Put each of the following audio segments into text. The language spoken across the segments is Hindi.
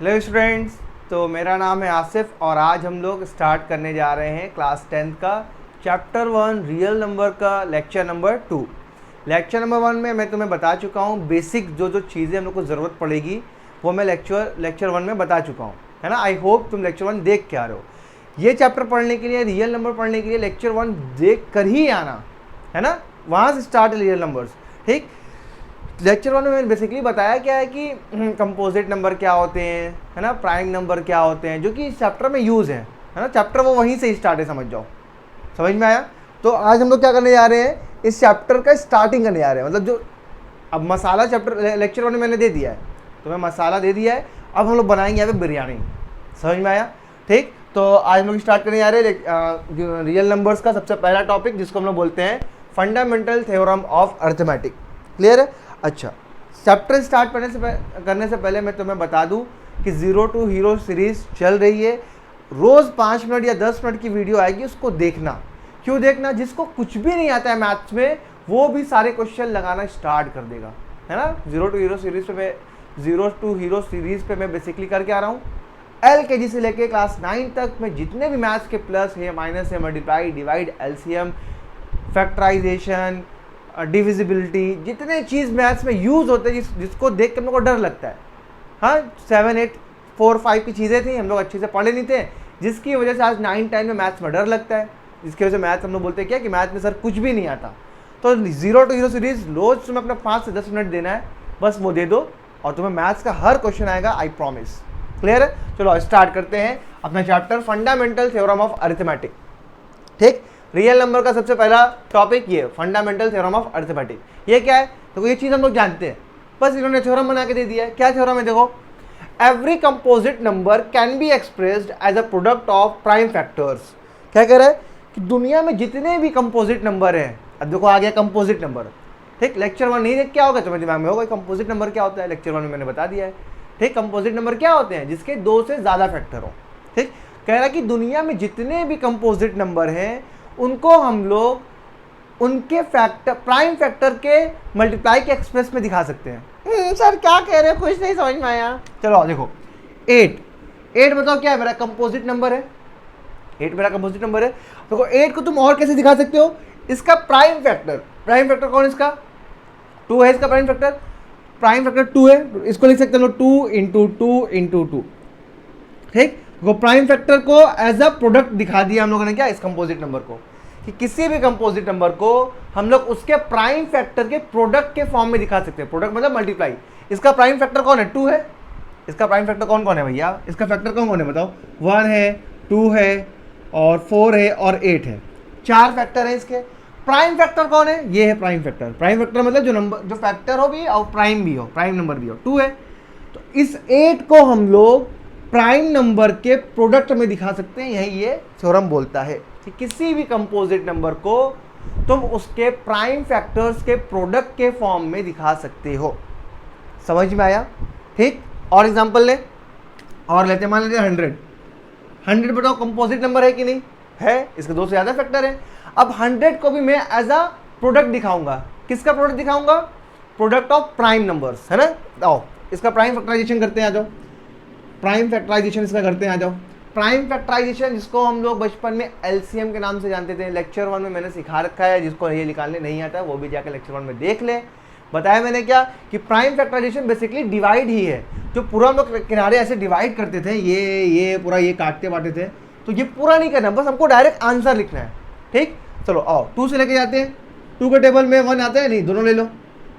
हेलो स्टूडेंट्स, तो मेरा नाम है आसिफ और आज हम लोग स्टार्ट करने जा रहे हैं क्लास 10th का चैप्टर 1 रियल नंबर का लेक्चर नंबर 2। लेक्चर नंबर 1 में मैं तुम्हें बता चुका हूँ बेसिक जो चीज़ें हम लोग को ज़रूरत पड़ेगी वो मैं लेक्चर 1 में बता चुका हूँ, है ना। आई होप तुम लेक्चर 1 देख के आ रहे हो। ये चैप्टर पढ़ने के लिए, रियल नंबर पढ़ने के लिए लेक्चर 1 देख कर ही आना, है ना। वहाँ से स्टार्ट रियल नंबर्स, ठीक। लेक्चर 1 में मैंने बेसिकली बताया क्या है कि कंपोजिट नंबर क्या होते हैं, है ना, प्राइम नंबर क्या होते हैं, जो कि इस चैप्टर में यूज़ है ना। चैप्टर वो वहीं से स्टार्ट है, समझ जाओ। समझ में आया। तो आज हम लोग क्या करने जा रहे हैं, इस चैप्टर का स्टार्टिंग करने जा रहे हैं। मतलब जो अब मसाला चैप्टर लेक्चर 1 में मैंने दे दिया है, तो मैं मसाला दे दिया है, अब हम लोग बनाएंगे यहाँ पे बिरयानी। समझ में आया, ठीक। तो आज हम लोग स्टार्ट करने जा रहे हैं रियल नंबर्स का सबसे पहला टॉपिक, जिसको हम लोग बोलते हैं fundamental theorem of arithmetic. Clear है। अच्छा, चैप्टर स्टार्ट करने से पहले मैं तुम्हें बता दूं कि जीरो टू हीरो सीरीज चल रही है। रोज़ 5 मिनट या 10 मिनट की वीडियो आएगी, उसको देखना। क्यों देखना? जिसको कुछ भी नहीं आता है मैथ्स में, वो भी सारे क्वेश्चन लगाना स्टार्ट कर देगा, है ना। जीरो टू हीरो सीरीज पे मैं बेसिकली करके आ रहा हूँ। LKG से लेके क्लास 9 तक में जितने भी मैथ्स के प्लस है, माइनस है, multiply, divide, LCM, factorisation, divisibility, जितने चीज़ मैथ्स में यूज़ होते हैं, जिसको देख के मेरे को डर लगता है। हाँ, 7, 8, 4, 5 की चीज़ें थी, हम लोग अच्छे से पढ़े नहीं थे, जिसकी वजह से आज 9, 10 में मैथ्स में डर लगता है। जिसकी वजह से मैथ्स हम लोग बोलते हैं क्या कि मैथ्स में सर कुछ भी नहीं आता। तो जीरो टू हीरो सीरीज रोज तुम्हें अपना 5 से 10 मिनट देना है, बस वो दे दो और तुम्हें मैथ्स का हर क्वेश्चन आएगा, आई प्रॉमिस। क्लियर है। चलो स्टार्ट करते हैं अपना chapter fundamental theorem of arithmetic. ठीक, रियल नंबर का सबसे पहला टॉपिक ये फंडामेंटल थ्योरम ऑफ अरिथमेटिक। ये क्या है? तो ये चीज़ हम लोग जानते हैं, बस इन्होंने थ्योरम बना के दे दिया है। क्या थ्योरम है? देखो, every composite number can be expressed as a product of prime factors. क्या कह रहा है कि दुनिया में जितने भी कंपोजिट नंबर हैं, अब देखो आ गया कंपोजिट नंबर। ठीक, लेक्चर 1 नहीं देख क्या होगा तुम्हें दिमाग में होगा कंपोजिट नंबर क्या होता है। लेक्चर 1 में मैंने बता दिया है। ठीक, कंपोजिट नंबर क्या होते हैं? जिसके 2 से ज़्यादा फैक्टर हो। ठीक, कह रहा है कि दुनिया में जितने भी कंपोजिट नंबर हैं उनको हम लोग उनके फैक्टर, प्राइम फैक्टर के मल्टीप्लाई के एक्सप्रेस में दिखा सकते हैं। सर क्या कह रहे हो, कुछ नहीं समझ में आया। चलो देखो, 8 बताओ क्या है? मेरा कंपोजिट नंबर है। 8 मेरा कंपोजिट नंबर है। देखो 8 को तुम और कैसे दिखा सकते हो? इसका प्राइम फैक्टर कौन है? इसका 2 है। इसका प्राइम फैक्टर 2 है। इसको लिख सकते हो 2 इंटू 2 इंटू 2। ठीक, वो प्राइम फैक्टर को एज अ प्रोडक्ट दिखा दिया हम लोगों ने। क्या? इस कंपोजिट नंबर को, कि किसी भी कंपोजिट नंबर को हम लोग उसके प्राइम फैक्टर के प्रोडक्ट के फॉर्म में दिखा सकते हैं। प्रोडक्ट मतलब मल्टीप्लाई। इसका प्राइम फैक्टर कौन है? 2 है। इसका प्राइम फैक्टर कौन कौन है भैया? इसका फैक्टर कौन है बताओ? 1 है, 2 है और 4 है और 8 है। 4 फैक्टर है इसके। प्राइम फैक्टर कौन है? ये है प्राइम फैक्टर। प्राइम फैक्टर मतलब जो नंबर, जो फैक्टर हो भी और प्राइम भी हो, प्राइम नंबर भी हो। 2 है। तो इस 8 को हम लोग प्राइम नंबर के प्रोडक्ट में दिखा सकते हैं। यही ये थ्योरम बोलता है कि किसी भी कंपोजिट नंबर को तुम उसके प्राइम फैक्टर्स के प्रोडक्ट के फॉर्म में दिखा सकते हो। समझ में आया? ठीक, और एग्जांपल ले और लेते, मान लेते 100 बताओ कंपोजिट नंबर है कि नहीं है? इसके 2 से ज़्यादा फैक्टर है। अब 100 को भी मैं एज अ प्रोडक्ट दिखाऊंगा। किसका प्रोडक्ट दिखाऊंगा? प्रोडक्ट ऑफ प्राइम नंबर्स, है ना। आओ इसका प्राइम फैक्टराइजेशन करते हैं, आ जाओ। प्राइम फैक्टराइजेशन इसका करते हैं, आ जाओ। प्राइम फैक्टराइजेशन जिसको हम लोग बचपन में LCM के नाम से जानते थे, लेक्चर 1 में मैंने सिखा रखा है। जिसको ये निकालने नहीं आता वो भी जाकर लेक्चर 1 में देख ले। बताया मैंने क्या कि प्राइम फैक्टराइजेशन बेसिकली डिवाइड ही है। जो पूरा हम लोग किनारे ऐसे डिवाइड करते थे, ये पूरा ये काटते बांटते थे, तो ये पूरा नहीं करना, बस हमको डायरेक्ट आंसर लिखना है। ठीक, चलो आओ 2 से लेके जाते हैं। 2 के टेबल में 1 आता है नहीं, दोनों ले लो।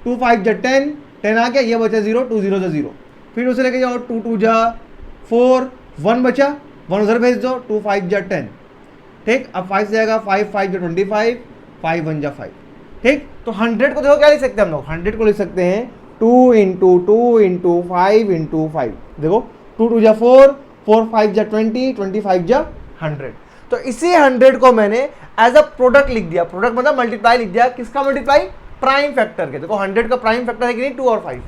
2 5 जा 10 आ गया, ये बचा 0, 2 0 0। फिर उसे लेके जाओ 2 2 जा 4, 1 बचा, 1 उधर भेज दो, 2 5 जा 10। ठीक, अब 5 से जाएगा 5 5 जा 25, 5 1 जा 5। ठीक, तो 100 को देखो क्या लिख सकते हैं हम लोग? 100 को लिख सकते हैं 2 इंटू 2 इंटू 5 इंटू 5। देखो 2 2 जा 4, 4 5 जा 20, 25 जा 100। तो इसी 100 को मैंने एज अ प्रोडक्ट लिख दिया। प्रोडक्ट मतलब मल्टीप्लाई लिख दिया। किसका मल्टीप्लाई? प्राइम फैक्टर के। देखो 100 का प्राइम फैक्टर है कि नहीं? 2 और 5।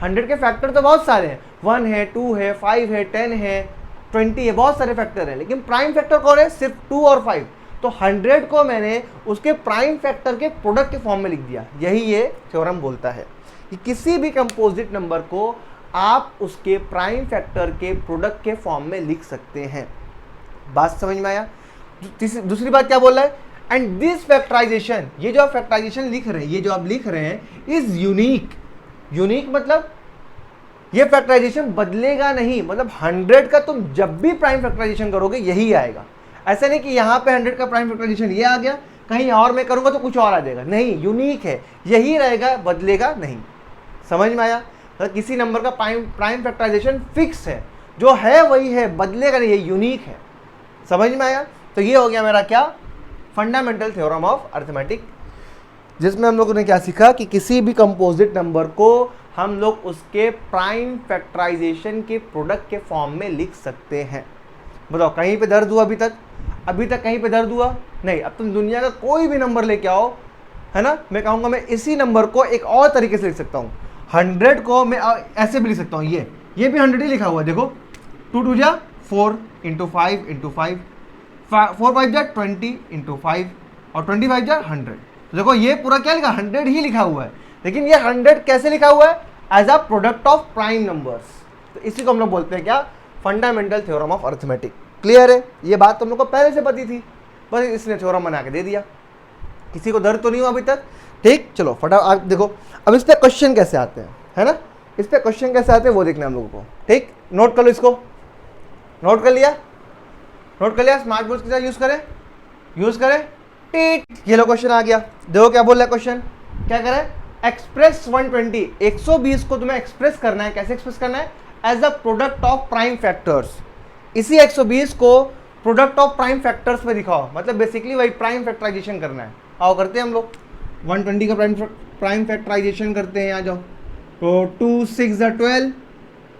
100 के फैक्टर तो बहुत सारे हैं, 1 है, 2 है, 5 है, 10 है, 20 है, बहुत सारे फैक्टर हैं। लेकिन प्राइम फैक्टर कौन है? सिर्फ 2 और 5। तो 100 को मैंने उसके प्राइम फैक्टर के प्रोडक्ट के फॉर्म में लिख दिया। यही ये थ्योरम बोलता है कि किसी भी कंपोजिट नंबर को आप उसके प्राइम फैक्टर के प्रोडक्ट के फॉर्म में लिख सकते हैं। बात समझ में आया? दूसरी बात क्या बोल रहा है, एंड दिस फैक्टराइजेशन, ये जो आप फैक्टराइजेशन लिख रहे हैं, ये जो आप लिख रहे हैं इज यूनिक। यूनिक मतलब ये फैक्टराइजेशन बदलेगा नहीं, मतलब 100 का तुम जब भी प्राइम फैक्टराइजेशन करोगे यही आएगा। ऐसा नहीं कि यहाँ पे 100 का प्राइम फैक्टराइजेशन ये आ गया, कहीं और मैं करूँगा तो कुछ और आ जाएगा, नहीं, यूनिक है, यही रहेगा, बदलेगा नहीं। समझ में आया? तो किसी नंबर का प्राइम फैक्टराइजेशन फिक्स है, जो है वही है, बदलेगा नहीं, ये यूनिक है। समझ में आया? तो ये हो गया मेरा क्या, फंडामेंटल थ्योरम ऑफ अरिथमेटिक, जिसमें हम लोगों ने क्या सीखा कि किसी भी कंपोजिट नंबर को हम लोग उसके प्राइम फैक्टराइजेशन के प्रोडक्ट के फॉर्म में लिख सकते हैं। बताओ कहीं पे दर्द हुआ अभी तक? अभी तक कहीं पे दर्द हुआ नहीं। अब तुम दुनिया का कोई भी नंबर लेके आओ, है ना, मैं कहूँगा मैं इसी नंबर को एक और तरीके से लिख सकता हूँ। 100 को मैं ऐसे भी लिख सकता हूँ, ये भी 100 ही लिखा हुआ है, देखो 2 2 जा 4 × 5 × 5, 4 5 जा 20 × 5 और 25 जा 100। तो देखो ये पूरा क्या लिखा, 100 ही लिखा हुआ है, लेकिन ये 100 कैसे लिखा हुआ है, as a product of prime numbers. तो इसी को हम लोग बोलते हैं क्या, fundamental theorem of arithmetic. Clear है? ये बात तुम लोग को पहले से पता थी, बस इसने थ्योरम बना के दे दिया। किसी को दर्द तो नहीं हुआ अभी तक? ठीक, चलो फटाफट आप देखो अब इस पे क्वेश्चन कैसे आते हैं, है ना, इस पे क्वेश्चन कैसे आते हैं वो देखना हम लोगों को। ठीक, नोट कर लो, इसको नोट कर लिया, नोट कर लिया, स्मार्ट बोर्ड के साथ यूज करें। टीट, ये लो क्वेश्चन आ गया। देखो क्या बोल रहा है क्वेश्चन, क्या करें, एक्सप्रेस 120, 120 को तुम्हें एक्सप्रेस करना है। कैसे एक्सप्रेस करना है, as a product of prime factors. इसी 120 को प्रोडक्ट ऑफ प्राइम फैक्टर्स में दिखाओ, मतलब बेसिकली वही प्राइम फैक्टराइजेशन करना है। आओ करते हैं हम लोग 120 का प्राइम फैक्टराइजेशन करते हैं। यहाँ जाओ, तो 2 6 जा 12,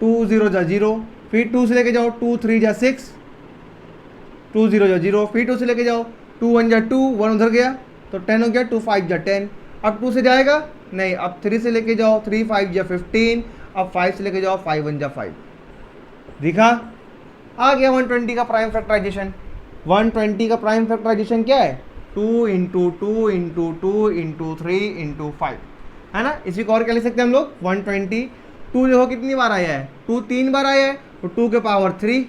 2 0 जा 0, फिर 2 से लेके जाओ 2 3 जा 6, 2 0 जा 0, फिर 2 से लेके जाओ 2 1 जा 2, 1 उधर गया तो 10 हो गया, 2 5 जा 10। अब 2 से जाएगा नहीं, अब 3 से लेके जाओ 3 5 जा 15, अब 5 से लेके जाओ 5 1 जा 5। दिखा, आ गया 120 का प्राइम फैक्टराइजेशन। 120 का प्राइम फैक्टराइजेशन क्या है, 2 × 2 × 2 × 3 × 5, है ना। इसी को और क्या लिख सकते हैं हम लोग, 120, 2 देखो कितनी बार आया है, 2 3 बार आया है, तो 2 के पावर 3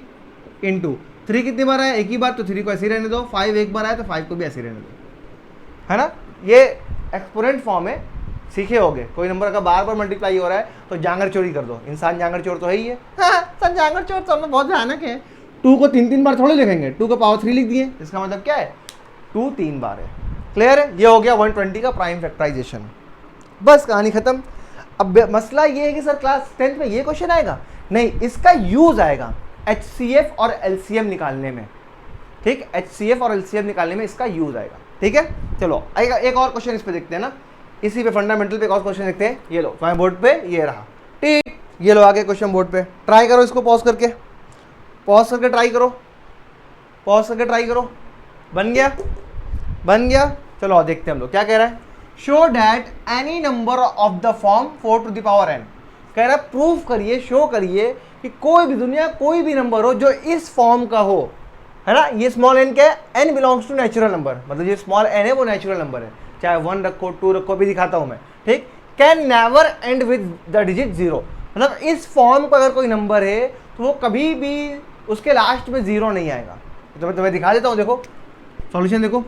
× 3 कितनी बार आया, एक ही बार, तो 3 को ऐसे ही रहने दो। 5 एक बार आया तो 5 को भी ऐसे ही रहने दो, है ना। ये एक्सपोनेंट फॉर्म है, सीखे होगे। कोई नंबर का बार बार मल्टीप्लाई हो रहा है तो जांगर चोरी कर दो, इंसान जांगर चोर तो है ही है। हाँ, सर जांगर चोर तो हमें बहुत भयानक है। 2 को 3 3 बार थोड़े लिखेंगे, 2 का पावर 3 लिख दिए, इसका मतलब क्या है, 2 3 बार है। क्लियर है? ये हो गया 120 का प्राइम फैक्टराइजेशन, बस कहानी खत्म। अब मसला ये है कि सर क्लास 10th में ये क्वेश्चन आएगा नहीं, इसका यूज आएगा HCF और LCM निकालने में। ठीक, HCF और LCM निकालने में इसका यूज आएगा। ठीक है, चलो आएगा एक और क्वेश्चन इस पे देखते हैं ना, इसी पे फंडामेंटल पे एक और क्वेश्चन देखते हैं। ये लो तुम्हारे बोर्ड पे ये रहा, ठीक, ये लो आगे क्वेश्चन बोर्ड पे। ट्राई करो इसको, पॉज करके ट्राई करो, पॉज करके ट्राई करो। बन गया, बन गया। चलो देखते हैं हम लोग क्या कह रहा है। Show that any number of the form 4 to the power n, कह रहा है प्रूफ करिए, शो करिए कि कोई भी दुनिया कोई भी नंबर हो जो इस फॉर्म का हो, है ना। ये स्मॉल n क्या है, n belongs to natural number, मतलब ये स्मॉल n है वो नेचुरल नंबर है, चाहे 1 रखो 2 रखो, भी दिखाता हूं मैं। ठीक, can never and with the digit 0, मतलब इस फॉर्म का अगर कोई नंबर है तो वो कभी भी उसके लास्ट में 0 नहीं आएगा। तो मैं तुम्हें दिखा देता हूं, देखो सॉल्यूशन देखो।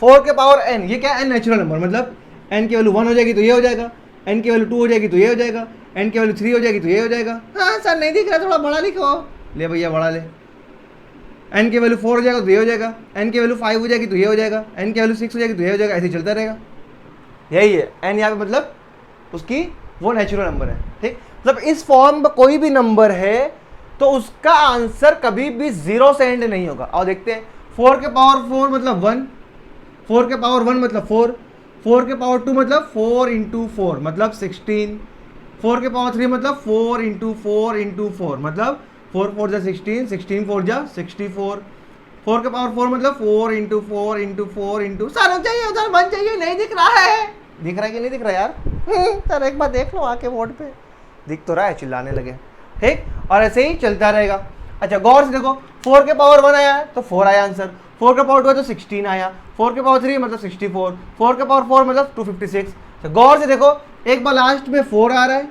4 के पावर n, ये क्या है, n नेचुरल नंबर, मतलब n की वैल्यू 1 हो जाएगी तो ये हो जाएगा, n की वैल्यू 2 हो जाएगी तो ये हो जाएगा, n की वैल्यू 3 हो जाएगी तो ये हो जाएगा। हाँ सर नहीं दिख रहा, थोड़ा बड़ा लिखो। ले भैया बड़ा ले। n की वैल्यू 4 हो जाएगा तो ये हो जाएगा, n की वैल्यू 5 हो जाएगी तो ये हो जाएगा, n की वैल्यू 6 हो जाएगी तो ये हो जाएगा, ऐसे चलता रहेगा। यही है n, यहाँ पे मतलब उसकी वो नेचुरल नंबर है। ठीक, मतलब इस फॉर्म में कोई भी नंबर है तो उसका आंसर कभी भी 0 से एंड नहीं होगा। और देखते हैं, 4 के पावर 4 मतलब 1, 4 के पावर 1 मतलब 4, 4 के पावर 2 मतलब 4 × 4 मतलब 16, 4 के पावर 3 मतलब 4 × 4 × 4 मतलब 4 4 जा 16, 16 4 जा 64, 4 के पावर 4 मतलब 4 × 4 × 4 × सर चाहिए उधर बन चाहिए, नहीं दिख रहा है, दिख रहा है कि नहीं दिख रहा यार? सर एक बार देख लो आके बोर्ड पे, दिख तो रहा है, चिल्लाने लगे। ठीक, और ऐसे ही चलता रहेगा। अच्छा गौर से देखो, 4 के पावर 1 आया तो 4 आया आंसर, 4 के पावर 2 तो 16 आया, 4 के पावर 3 मतलब 64, 4 के पावर 4 मतलब 256। तो गौर से देखो, एक बार लास्ट में 4 आ रहा है,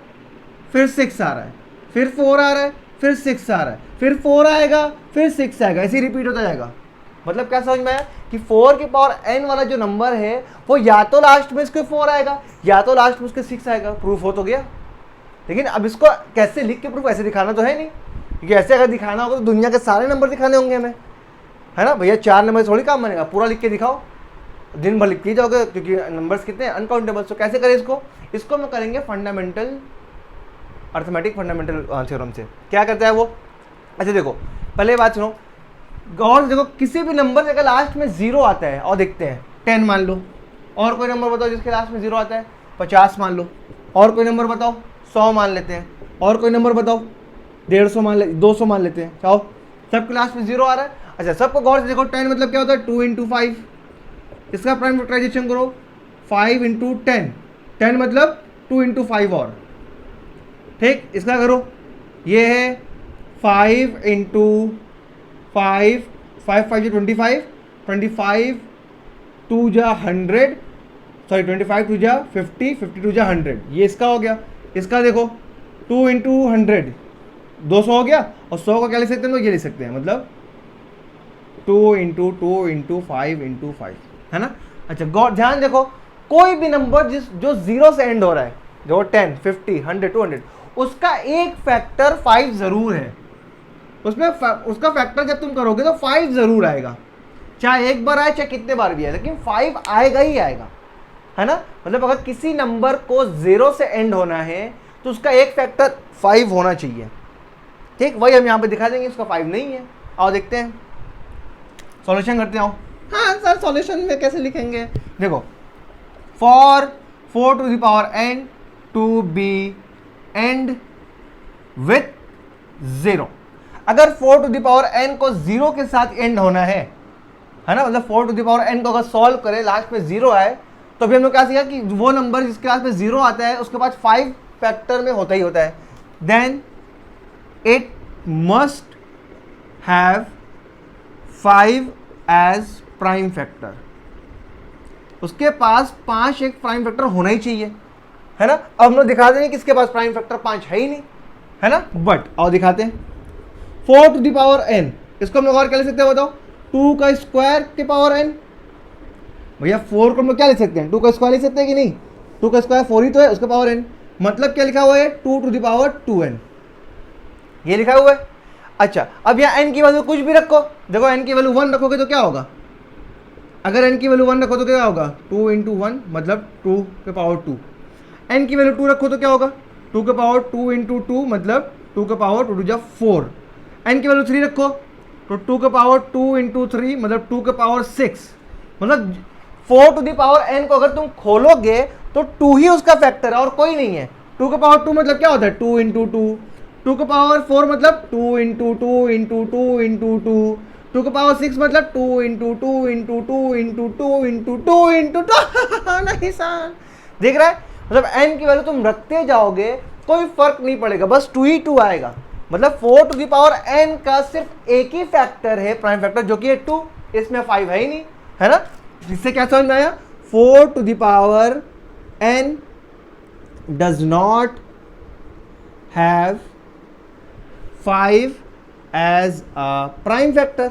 फिर 6 आ रहा है, फिर 4 आ रहा है, फिर 6 आ रहा है, फिर 4 आएगा, फिर 6 आएगा, ऐसे रिपीट होता जाएगा। मतलब क्या समझ में आया कि 4 की पावर n वाला जो नंबर है वो या तो लास्ट में इसके 4 आएगा या तो लास्ट में उसके 6 आएगा। प्रूफ हो तो गया। लेकिन अब इसको कैसे लिख के प्रूफ, ऐसे दिखाना तो है नहीं, क्योंकि ऐसे अगर दिखाना होगा तो दुनिया के सारे नंबर दिखाने होंगे हमें, है ना भैया। 4 नंबर थोड़ी काम बनेगा, पूरा लिख के दिखाओ, दिन भर लिख के जाओगे, क्योंकि नंबर्स कितने हैं, अनकाउंटेबल। तो कैसे करें इसको हम करेंगे फंडामेंटल अर्थमेटिक फंडामेंटल थ्योरम से। क्या करता है वो, अच्छा देखो पहले बात सुनो, गौर देखो, किसी भी नंबर से अगर लास्ट में 0 आता है, और देखते हैं 10 मान लो, और कोई नंबर बताओ जिसके लास्ट में 0 आता है, 50 मान लो, और कोई नंबर बताओ, 100 मान लेते हैं, और कोई नंबर बताओ 150 मान ले, 200 मान लेते हैं, चाहो सबके लास्ट में 0 आ रहा है। अच्छा सबको गौर से देखो, 10 मतलब क्या होता है 2 × 5, इसका प्राइम फैक्टराइजेशन करो 5 × 10, 10 मतलब 2 × 5 और, ठीक, इसका करो, ये है 5 × 5, 5 5 25, 25 2 जा 100, सॉरी 25 2 जा 50, 50 2 जा 100, ये इसका हो गया। इसका देखो 2 × 100 200 हो गया, और 100 का क्या लिख सकते हैं, तो ये लिख सकते हैं, मतलब 2 × 2 × 5 × 5, है ना। अच्छा गौर ध्यान देखो, कोई भी नंबर जो 0 से एंड हो रहा है, जो 10 50 100 200, उसका एक फैक्टर 5 जरूर है, उसमें उसका फैक्टर जब तुम करोगे तो 5 जरूर आएगा, चाहे एक बार आए चाहे कितने बार भी आए, लेकिन 5 आएगा ही आएगा, है ना। मतलब अगर किसी नंबर को 0 से एंड होना है तो उसका एक फैक्टर 5 होना चाहिए, ठीक। वही हम यहाँ पे दिखा देंगे, उसका 5 नहीं है। आओ देखते हैं, सॉल्यूशन करते हैं। हाँ सर सॉल्यूशन में कैसे लिखेंगे, देखो फॉर 4 to the power n to be end with 0, अगर 4 to the power n को 0 के साथ एंड होना है ना, मतलब 4 to the power n को अगर सॉल्व करें लास्ट में 0 आए, तो भी हम लोग क्या सीखा कि वो नंबर जिसके लास्ट में 0 आता है उसके पास 5 फैक्टर में होता ही होता है, then it must have 5 as prime factor, उसके पास 5 एक प्राइम फैक्टर होना ही चाहिए, है ना। अब हम लोग दिखा देंगे कि इसके पास प्राइम फैक्टर 5 है ही नहीं, है ना, बट और दिखाते हैं 4 to the power n, इसको हम लोग और क्या लिख सकते हैं बताओ, 2 का स्क्वायर के पावर n। भैया 4 को हम लोग क्या लिख सकते हैं, 2 का स्क्वायर लिख सकते हैं कि नहीं, 2 का स्क्वायर 4 ही तो है, उसका पावर n, मतलब क्या लिखा हुआ है 2 to the power 2n, ये लिखा हुआ है। अच्छा अब यहाँ n की वैल्यू कुछ भी रखो, देखो n की वैल्यू 1 रखोगे तो क्या होगा, अगर n की वैल्यू 1 रखो तो क्या होगा 2 × 1 मतलब 2 के पावर 2, n की वैल्यू 2 रखो तो क्या होगा 2 के पावर 2 × 2 मतलब 2 के पावर 2 × 4, n की वैल्यू 3 रखो तो 2 के पावर 2 × 3 मतलब 2 के पावर 6, मतलब 4 to the power n को अगर तुम खोलोगे तो 2 ही उसका फैक्टर है और कोई नहीं है। 2 के पावर 2 मतलब क्या होता है 2 × 2, 2 के पावर 4 मतलब 2 × 2 × 2 × 2, 2 के पावर 6 मतलब 2 × 2 × 2 × 2 × 2 × 2 नहीं सर, देख रहा है, मतलब n की वैल्यू तुम रखते जाओगे कोई फर्क नहीं पड़ेगा, बस 2 ही 2 आएगा। मतलब 4 to the power n का सिर्फ एक ही फैक्टर है प्राइम फैक्टर, जो कि है 2, इसमें 5 है ही नहीं, है ना। इससे क्या समझ में आया, 4 to the power n does not have 5 as a prime factor।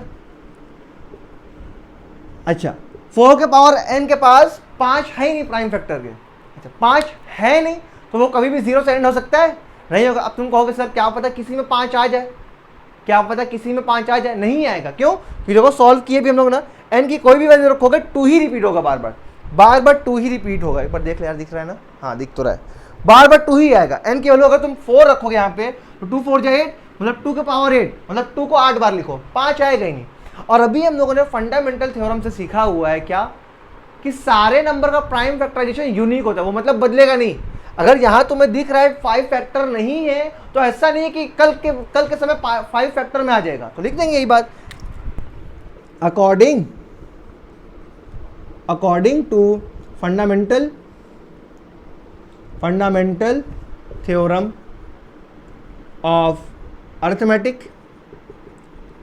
अच्छा 4 के पावर n के पास 5 है ही नहीं प्राइम फैक्टर के, अच्छा 5 है नहीं तो वो कभी भी 0 से एंड हो सकता है, नहीं होगा। अब तुम कहोगे सर क्या पता किसी में 5 आ जाए, क्या पता किसी में 5 आ जाए, नहीं आएगा, क्यों, क्योंकि देखो सॉल्व किए भी हम लोग ना, n की कोई भी वैल्यू रखोगे 2 ही रिपीट होगा, बार बार 2 ही रिपीट होगा। एक बार देख ले यार, दिख रहा है ना, हाँ दिख तो रहा है, बार 2 ही आएगा। n की वैल्यू अगर तुम 4 रखोगे यहाँ पे तो 2 4 जा 8 मतलब 2 के पावर 8 मतलब 2 को 8 बार लिखो, 5 आएगा ही नहीं। और अभी हम लोगों ने फंडामेंटल थ्योरम से सीखा हुआ है क्या, कि सारे नंबर का प्राइम फैक्टराइजेशन यूनिक होता है, वो मतलब बदलेगा नहीं। अगर यहाँ तुम्हें दिख रहा है 5 फैक्टर नहीं है तो ऐसा नहीं है कि कल के समय 5 फैक्टर में आ जाएगा, तो लिख देंगे यही बात, according to fundamental theorem of arithmetic.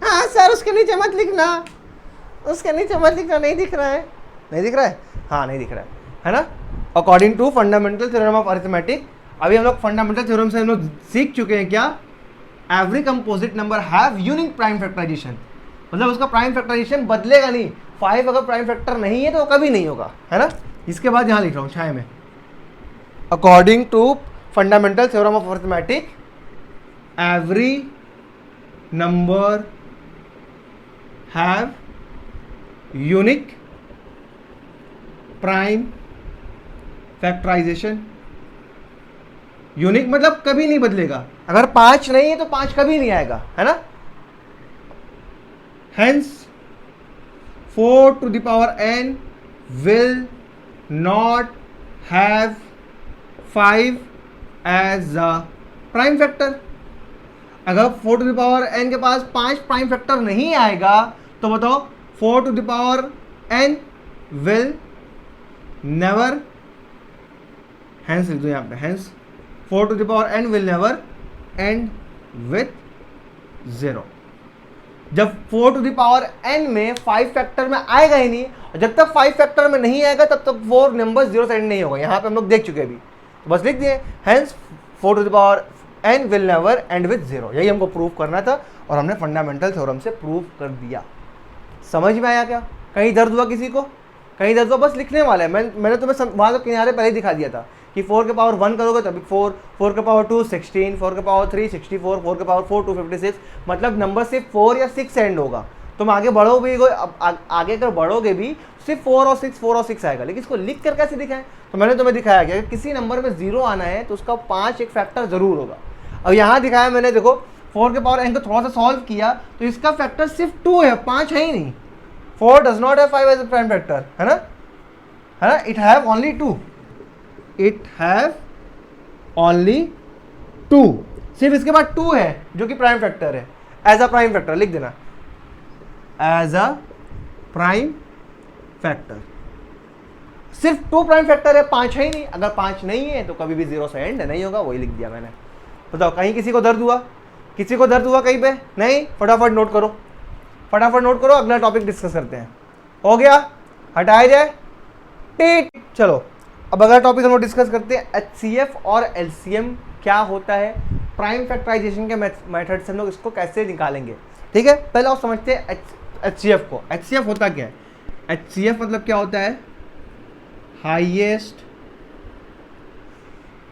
हाँ सर उसके नीचे मत लिखना, उसके नीचे मत लिखना, नहीं दिख रहा है, नहीं दिख रहा है, हाँ नहीं दिख रहा है ना। According to fundamental theorem of arithmetic, अभी हम लोग फंडामेंटल थ्योरम से हम लोग सीख चुके हैं क्या, every composite number have unique prime factorisation, मतलब उसका प्राइम फैक्टराइजेशन बदलेगा नहीं। 5 अगर प्राइम फैक्टर नहीं है तो वो कभी नहीं होगा, है ना। इसके बाद यहाँ लिख रहा हूँ छाया में, according to fundamental theorem of arithmetic every number have unique prime factorization. Unique मतलब कभी नहीं बदलेगा, अगर 5 नहीं है तो 5 कभी नहीं आएगा, है ना। Hence 4 to the power n will not have 5 as a prime factor। अगर 4 to the power n के पास 5 प्राइम फैक्टर नहीं आएगा तो बताओ 4 to the power n will never, hence लिख दो यहाँ पे, hence 4 to the power n will never end with 0। जब 4 to the power n में 5 फैक्टर में आएगा ही नहीं, और जब तक 5 फैक्टर में नहीं आएगा तब तक 4 नंबर 0 से एंड नहीं होगा। यहाँ पे हम लोग देख चुके हैं अभी, तो बस लिख दिए hence 4 to the power n will never end with 0। यही हमको प्रूव करना था और हमने फंडामेंटल थ्योरम से प्रूव कर दिया। समझ में आया क्या? कहीं दर्द हुआ किसी को? कहीं दर्द हुआ? बस लिखने वाला है। मैंने तुम्हें वहाँ तो किनारे पहले ही दिखा दिया था कि 4 के पावर 1 करोगे तभी 4, 4 के पावर 2 16, 4 के पावर 3 64, 4 के पावर 4 256, मतलब नंबर सिर्फ 4 या 6 एंड होगा। तुम आगे बढ़ोगे, आगे अगर बढ़ोगे भी सिर्फ 4 और 6 आएगा। लेकिन इसको लिख कर कैसे दिखाएं? तो मैंने तुम्हें दिखाया कि अगर किसी नंबर में 0 आना है तो उसका 5 एक फैक्टर जरूर होगा। अब यहाँ दिखाया मैंने, देखो 4 के पावर n को थोड़ा सा सॉल्व किया तो इसका फैक्टर सिर्फ 2 है, 5 है ही नहीं। 4 does not have 5 as a prime factor, है ना, है ना। It have only 2, it have only 2, सिर्फ इसके बाद 2 है जो कि प्राइम फैक्टर है। एज अ प्राइम फैक्टर लिख देना, एज अ प्राइम फैक्टर। सिर्फ 2 प्राइम फैक्टर है, 5 है ही नहीं। अगर 5 नहीं है तो कभी भी 0 से एंड नहीं होगा, वही लिख दिया मैंने। बताओ कहीं किसी को दर्द हुआ? किसी को दर्द हुआ कहीं पे? नहीं? फटाफट नोट करो, फटाफट नोट करो, अगला टॉपिक डिस्कस करते हैं। हो गया? हटाया जाए? टीट। चलो अब अगला टॉपिक हम लोग डिस्कस करते हैं, एचसीएफ और एलसीएम क्या होता है, प्राइम फैक्टराइजेशन के मेथड से हम लोग इसको कैसे निकालेंगे। ठीक है, पहले आप समझते हैं एचसीएफ को। एचसीएफ होता क्या है? एचसीएफ मतलब क्या होता है? हाईएस्ट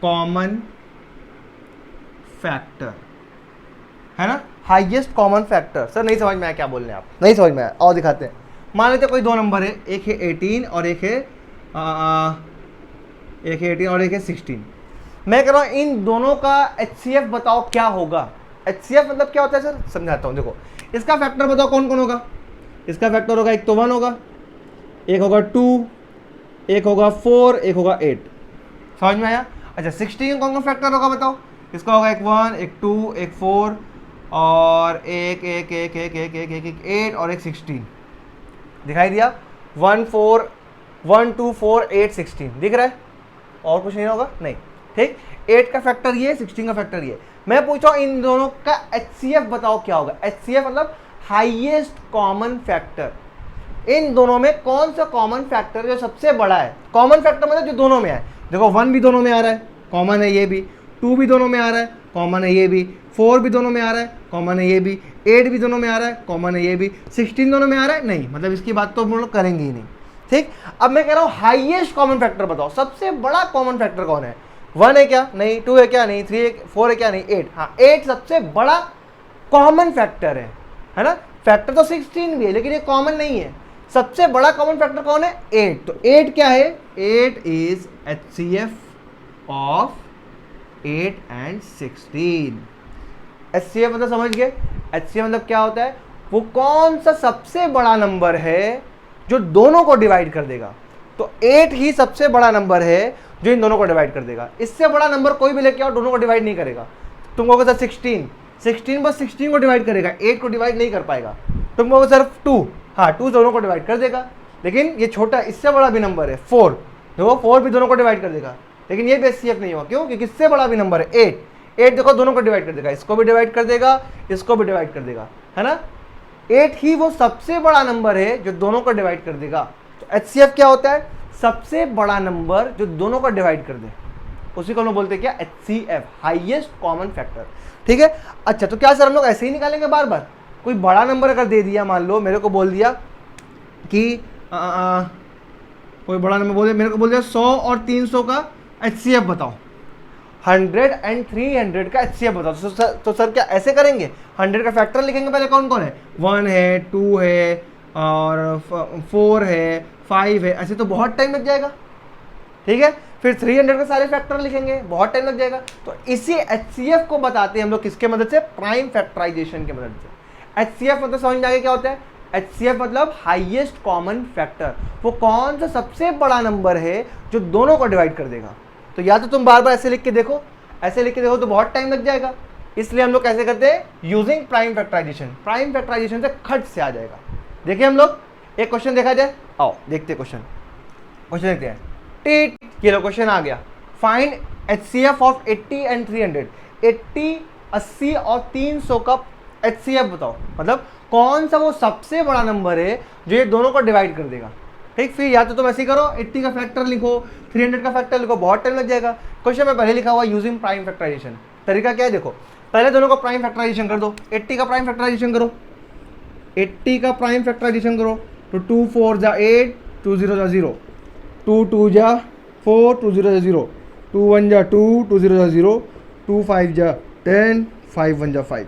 कॉमन फैक्टर, है ना, हाईएस्ट कॉमन फैक्टर। सर नहीं समझ में आया क्या बोल रहे हैं आप? नहीं समझ में आया, और दिखाते हैं। मान लेते कोई 2 नंबर है, एक है 18 और एक है 16। मैं कह रहा हूँ इन दोनों का एचसीएफ बताओ क्या होगा। एचसीएफ मतलब क्या होता है सर? समझाता हूँ। देखो इसका फैक्टर बताओ कौन कौन होगा। इसका फैक्टर होगा, एक तो 1 होगा, एक होगा 2, एक होगा 4, एक होगा 8। समझ में आया? अच्छा 16 कौन कौन फैक्टर होगा बताओ। इसका होगा एक 1, एक 2, एक 4 और एक 8 और एक 16। दिखाई दिया? 1 2 4 8 16 दिख रहा है? और कुछ नहीं होगा? नहीं। ठीक, 8 का फैक्टर ये, 16 का फैक्टर ये। मैं पूछा इन दोनों का एचसीएफ बताओ क्या होगा। एचसीएफ मतलब हाईएस्ट कॉमन फैक्टर। इन दोनों में कौन सा कॉमन फैक्टर जो सबसे बड़ा है? कॉमन फैक्टर मतलब जो दोनों में है। देखो 1 भी दोनों में आ रहा है, कॉमन है ये भी, 2 भी दोनों में आ रहा है, कॉमन है ये भी, 4 भी दोनों में आ रहा है, कॉमन है ये भी, 8 भी दोनों में आ रहा है, कॉमन है ये भी, 16 दोनों में आ रहा है, नहीं, मतलब इसकी बात तो हम लोग करेंगे ही नहीं। ठीक, अब मैं कह रहा हूँ हाईएस्ट कॉमन फैक्टर बताओ, सबसे बड़ा कॉमन फैक्टर कौन है? 1 है क्या? नहीं। 2 है क्या? नहीं। 3 है, 4 है क्या? नहीं। 8, हाँ 8 सबसे बड़ा कॉमन फैक्टर है ना। फैक्टर तो 16 भी है लेकिन ये कॉमन नहीं है। सबसे बड़ा कॉमन फैक्टर कौन है? 8। तो 8 क्या है? 8 is HCF of 8 and 16। HCF मतलब समझ गए? एचसीएफ मतलब क्या होता है? वो कौन सा सबसे बड़ा नंबर है जो दोनों को डिवाइड कर देगा। तो 8 ही सबसे बड़ा नंबर है जो इन दोनों को डिवाइड कर देगा। इससे बड़ा नंबर कोई भी लेके आओ, दोनों को डिवाइड नहीं करेगा। तुम कहोगे सर 16 बस 16 को डिवाइड करेगा, 8 को डिवाइड नहीं कर पाएगा। तुम कहोगे सर 2, हाँ 2 दोनों को डिवाइड कर देगा। लेकिन ये छोटा, इससे बड़ा भी नंबर है 4, देखो 4 भी दोनों को डिवाइड कर देगा, लेकिन ये भी एचसीएफ नहीं होगा। क्यों? क्योंकि इससे बड़ा भी नंबर है 8 देखो दोनों को डिवाइड कर देगा, इसको भी डिवाइड कर देगा, इसको भी डिवाइड कर देगा, है ना। 8 ही वो सबसे बड़ा नंबर है जो दोनों को डिवाइड कर देगा। तो एचसीएफ क्या होता है? सबसे बड़ा नंबर जो दोनों को डिवाइड कर दे, उसी को हम लोग बोलते हैं क्या, HCF, हाईएस्ट कॉमन फैक्टर। ठीक है, अच्छा तो क्या सर हम लोग ऐसे ही निकालेंगे बार बार? कोई बड़ा नंबर अगर दे दिया, मान लो मेरे को बोल दिया कि कोई बड़ा नंबर बोल दिया, मेरे को बोल दिया 100 और 300 का HCF बताओ, 100 एंड 300 का HCF बताओ। तो सर क्या ऐसे करेंगे? 100 का फैक्टर लिखेंगे पहले, कौन कौन है, 1 है, 2 है और 4 है, 5 है, ऐसे तो बहुत टाइम लग जाएगा। ठीक है, फिर 300 के सारे फैक्टर लिखेंगे, बहुत टाइम लग जाएगा। तो इसी HCF को बताते हैं हम लोग किसके मदद से, प्राइम फैक्टराइजेशन की मदद से। HCF मतलब समझ में आ गया क्या होता है? HCF मतलब हाईएस्ट कॉमन फैक्टर। वो कौन सा सबसे बड़ा नंबर है जो दोनों को डिवाइड कर देगा। तो या तो तुम बार बार ऐसे लिख के देखो, ऐसे लिख के देखो तो बहुत टाइम लग जाएगा, इसलिए हम लोग कैसे करते हैं, using prime factorization. Prime factorization से खट से आ जाएगा। देखिए हम लोग एक क्वेश्चन देखा जाए, आओ देखते क्वेश्चन देखते हैं। टीट, ये लो क्वेश्चन आ गया, फाइंड HCF ऑफ 80 एंड 300। 80 और 300 का HCF बताओ, मतलब कौन सा वो सबसे बड़ा नंबर है जो ये दोनों को डिवाइड कर देगा। ठीक, फिर या तो तुम ऐसे ही करो, 80 का फैक्टर लिखो, 300 का फैक्टर लिखो, बहुत टाइम लग जाएगा। क्वेश्चन में पहले लिखा हुआ यूजिंग प्राइम फैक्टराइजेशन। तरीका क्या है देखो, पहले दोनों को प्राइम फैक्टराइजेशन कर दो। 80 का प्राइम फैक्टराइजेशन करो, 80 का प्राइम फैक्टराइजेशन करो तो 2 4 जा 8, 2 0 जा 0, 2 2 जा 4, 2 0 जा 0, 2 1 जा 2, 2 0 जा 0, 2 5 जा 10, 5 1 जा 5।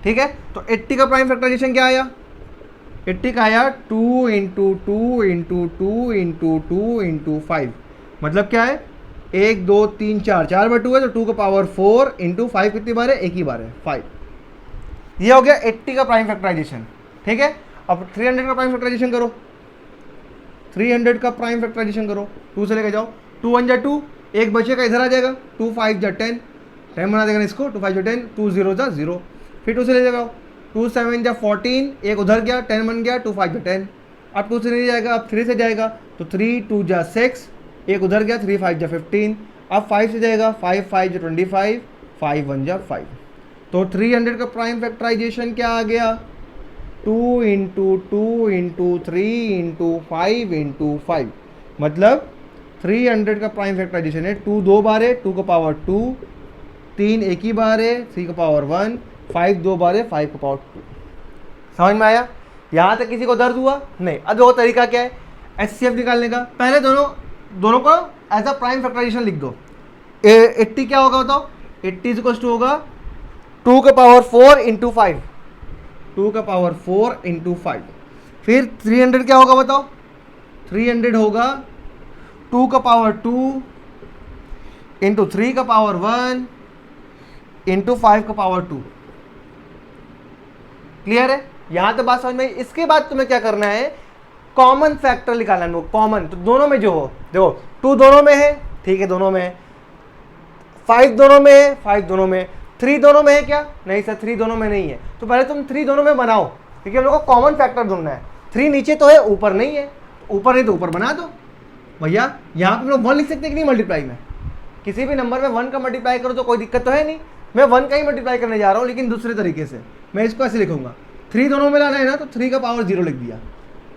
ठीक है, तो 80 का प्राइम फैक्टराइजेशन क्या आया, 80 का आया 2 इंटू 2 इंटू 2 इंटू 2 इंटू 5, मतलब क्या है 1 2 3 4, 4 बार 2 है तो 2 का पावर 4 इंटू 5 कितनी बार है, एक ही बार है 5। ये हो गया 80 का प्राइम फैक्टराइजेशन। ठीक है, अब 300 का प्राइम फैक्टराइजेशन करो, 300 का प्राइम फैक्टराइजेशन करो, 2 से लेके जाओ, 2 1 जा 2, एक बचेगा इधर आ जाएगा, 2 5 जा 10, 10 बना देगा इसको, 2 5 जा 10, 2 0 जा 0, फिर 2 से ले जाओ, 2 7 जा 14, एक उधर गया, 10 बन गया, 2 5 जा 10, अब 2 से नहीं जाएगा, अब 3 से जाएगा तो 3 2 जा 6, एक उधर गया, 3 5 जा 15, अब 5 से जाएगा, 5 5 जा 25, 5 1 जा 5। तो 300 का प्राइम फैक्टराइजेशन क्या आ गया, 2 इंटू 2 इंटू 3 इंटू 5 इंटू 5, मतलब 300 का प्राइम फैक्टराइजेशन है 2 2 बार है, 2 का पावर 2, 3 एक ही बार है, 3 का पावर 1, 5 2 बार है, 5 का पावर 2। समझ में आया? यहाँ तक किसी को दर्द हुआ नहीं? अब वो तरीका क्या है HCF निकालने का, पहले दोनों को एज अ प्राइम फैक्टराइजेशन लिख दो। 80 क्या होगा बताओ, 80 इज इक्वल टू होगा 2 का पावर 4 इंटू 5, 2 का पावर 4 इंटू 5। फिर 300 क्या होगा बताओ, 300 होगा 2 का पावर 2 इंटू 3 का पावर 1 इंटू 5 का पावर 2। क्लियर है? यहां तो बात समझ में। इसके बाद तुम्हें क्या करना है, कॉमन फैक्टर निकालना है। कॉमन तो दोनों में जो हो, देखो 2 दोनों में है, ठीक है दोनों में है, 5 दोनों में है, 5 दोनों में, 3 दोनों में है क्या, नहीं सर 3 दोनों में नहीं है। तो पहले तुम 3 दोनों में बनाओ, क्योंकि हम लोग को कॉमन फैक्टर ढूंढना है। 3 नीचे तो है, ऊपर नहीं है, ऊपर नहीं तो ऊपर बना दो भैया। यहाँ पे हम लोग 1 लिख सकते हैं कि नहीं, मल्टीप्लाई में किसी भी नंबर में 1 का मल्टीप्लाई करो तो कोई दिक्कत तो है नहीं। मैं 1 का ही मल्टीप्लाई करने जा रहा हूँ, लेकिन दूसरे तरीके से। मैं इसको ऐसे लिखूंगा, 3 दोनों में लाना है ना, तो 3 का पावर 0 लिख दिया।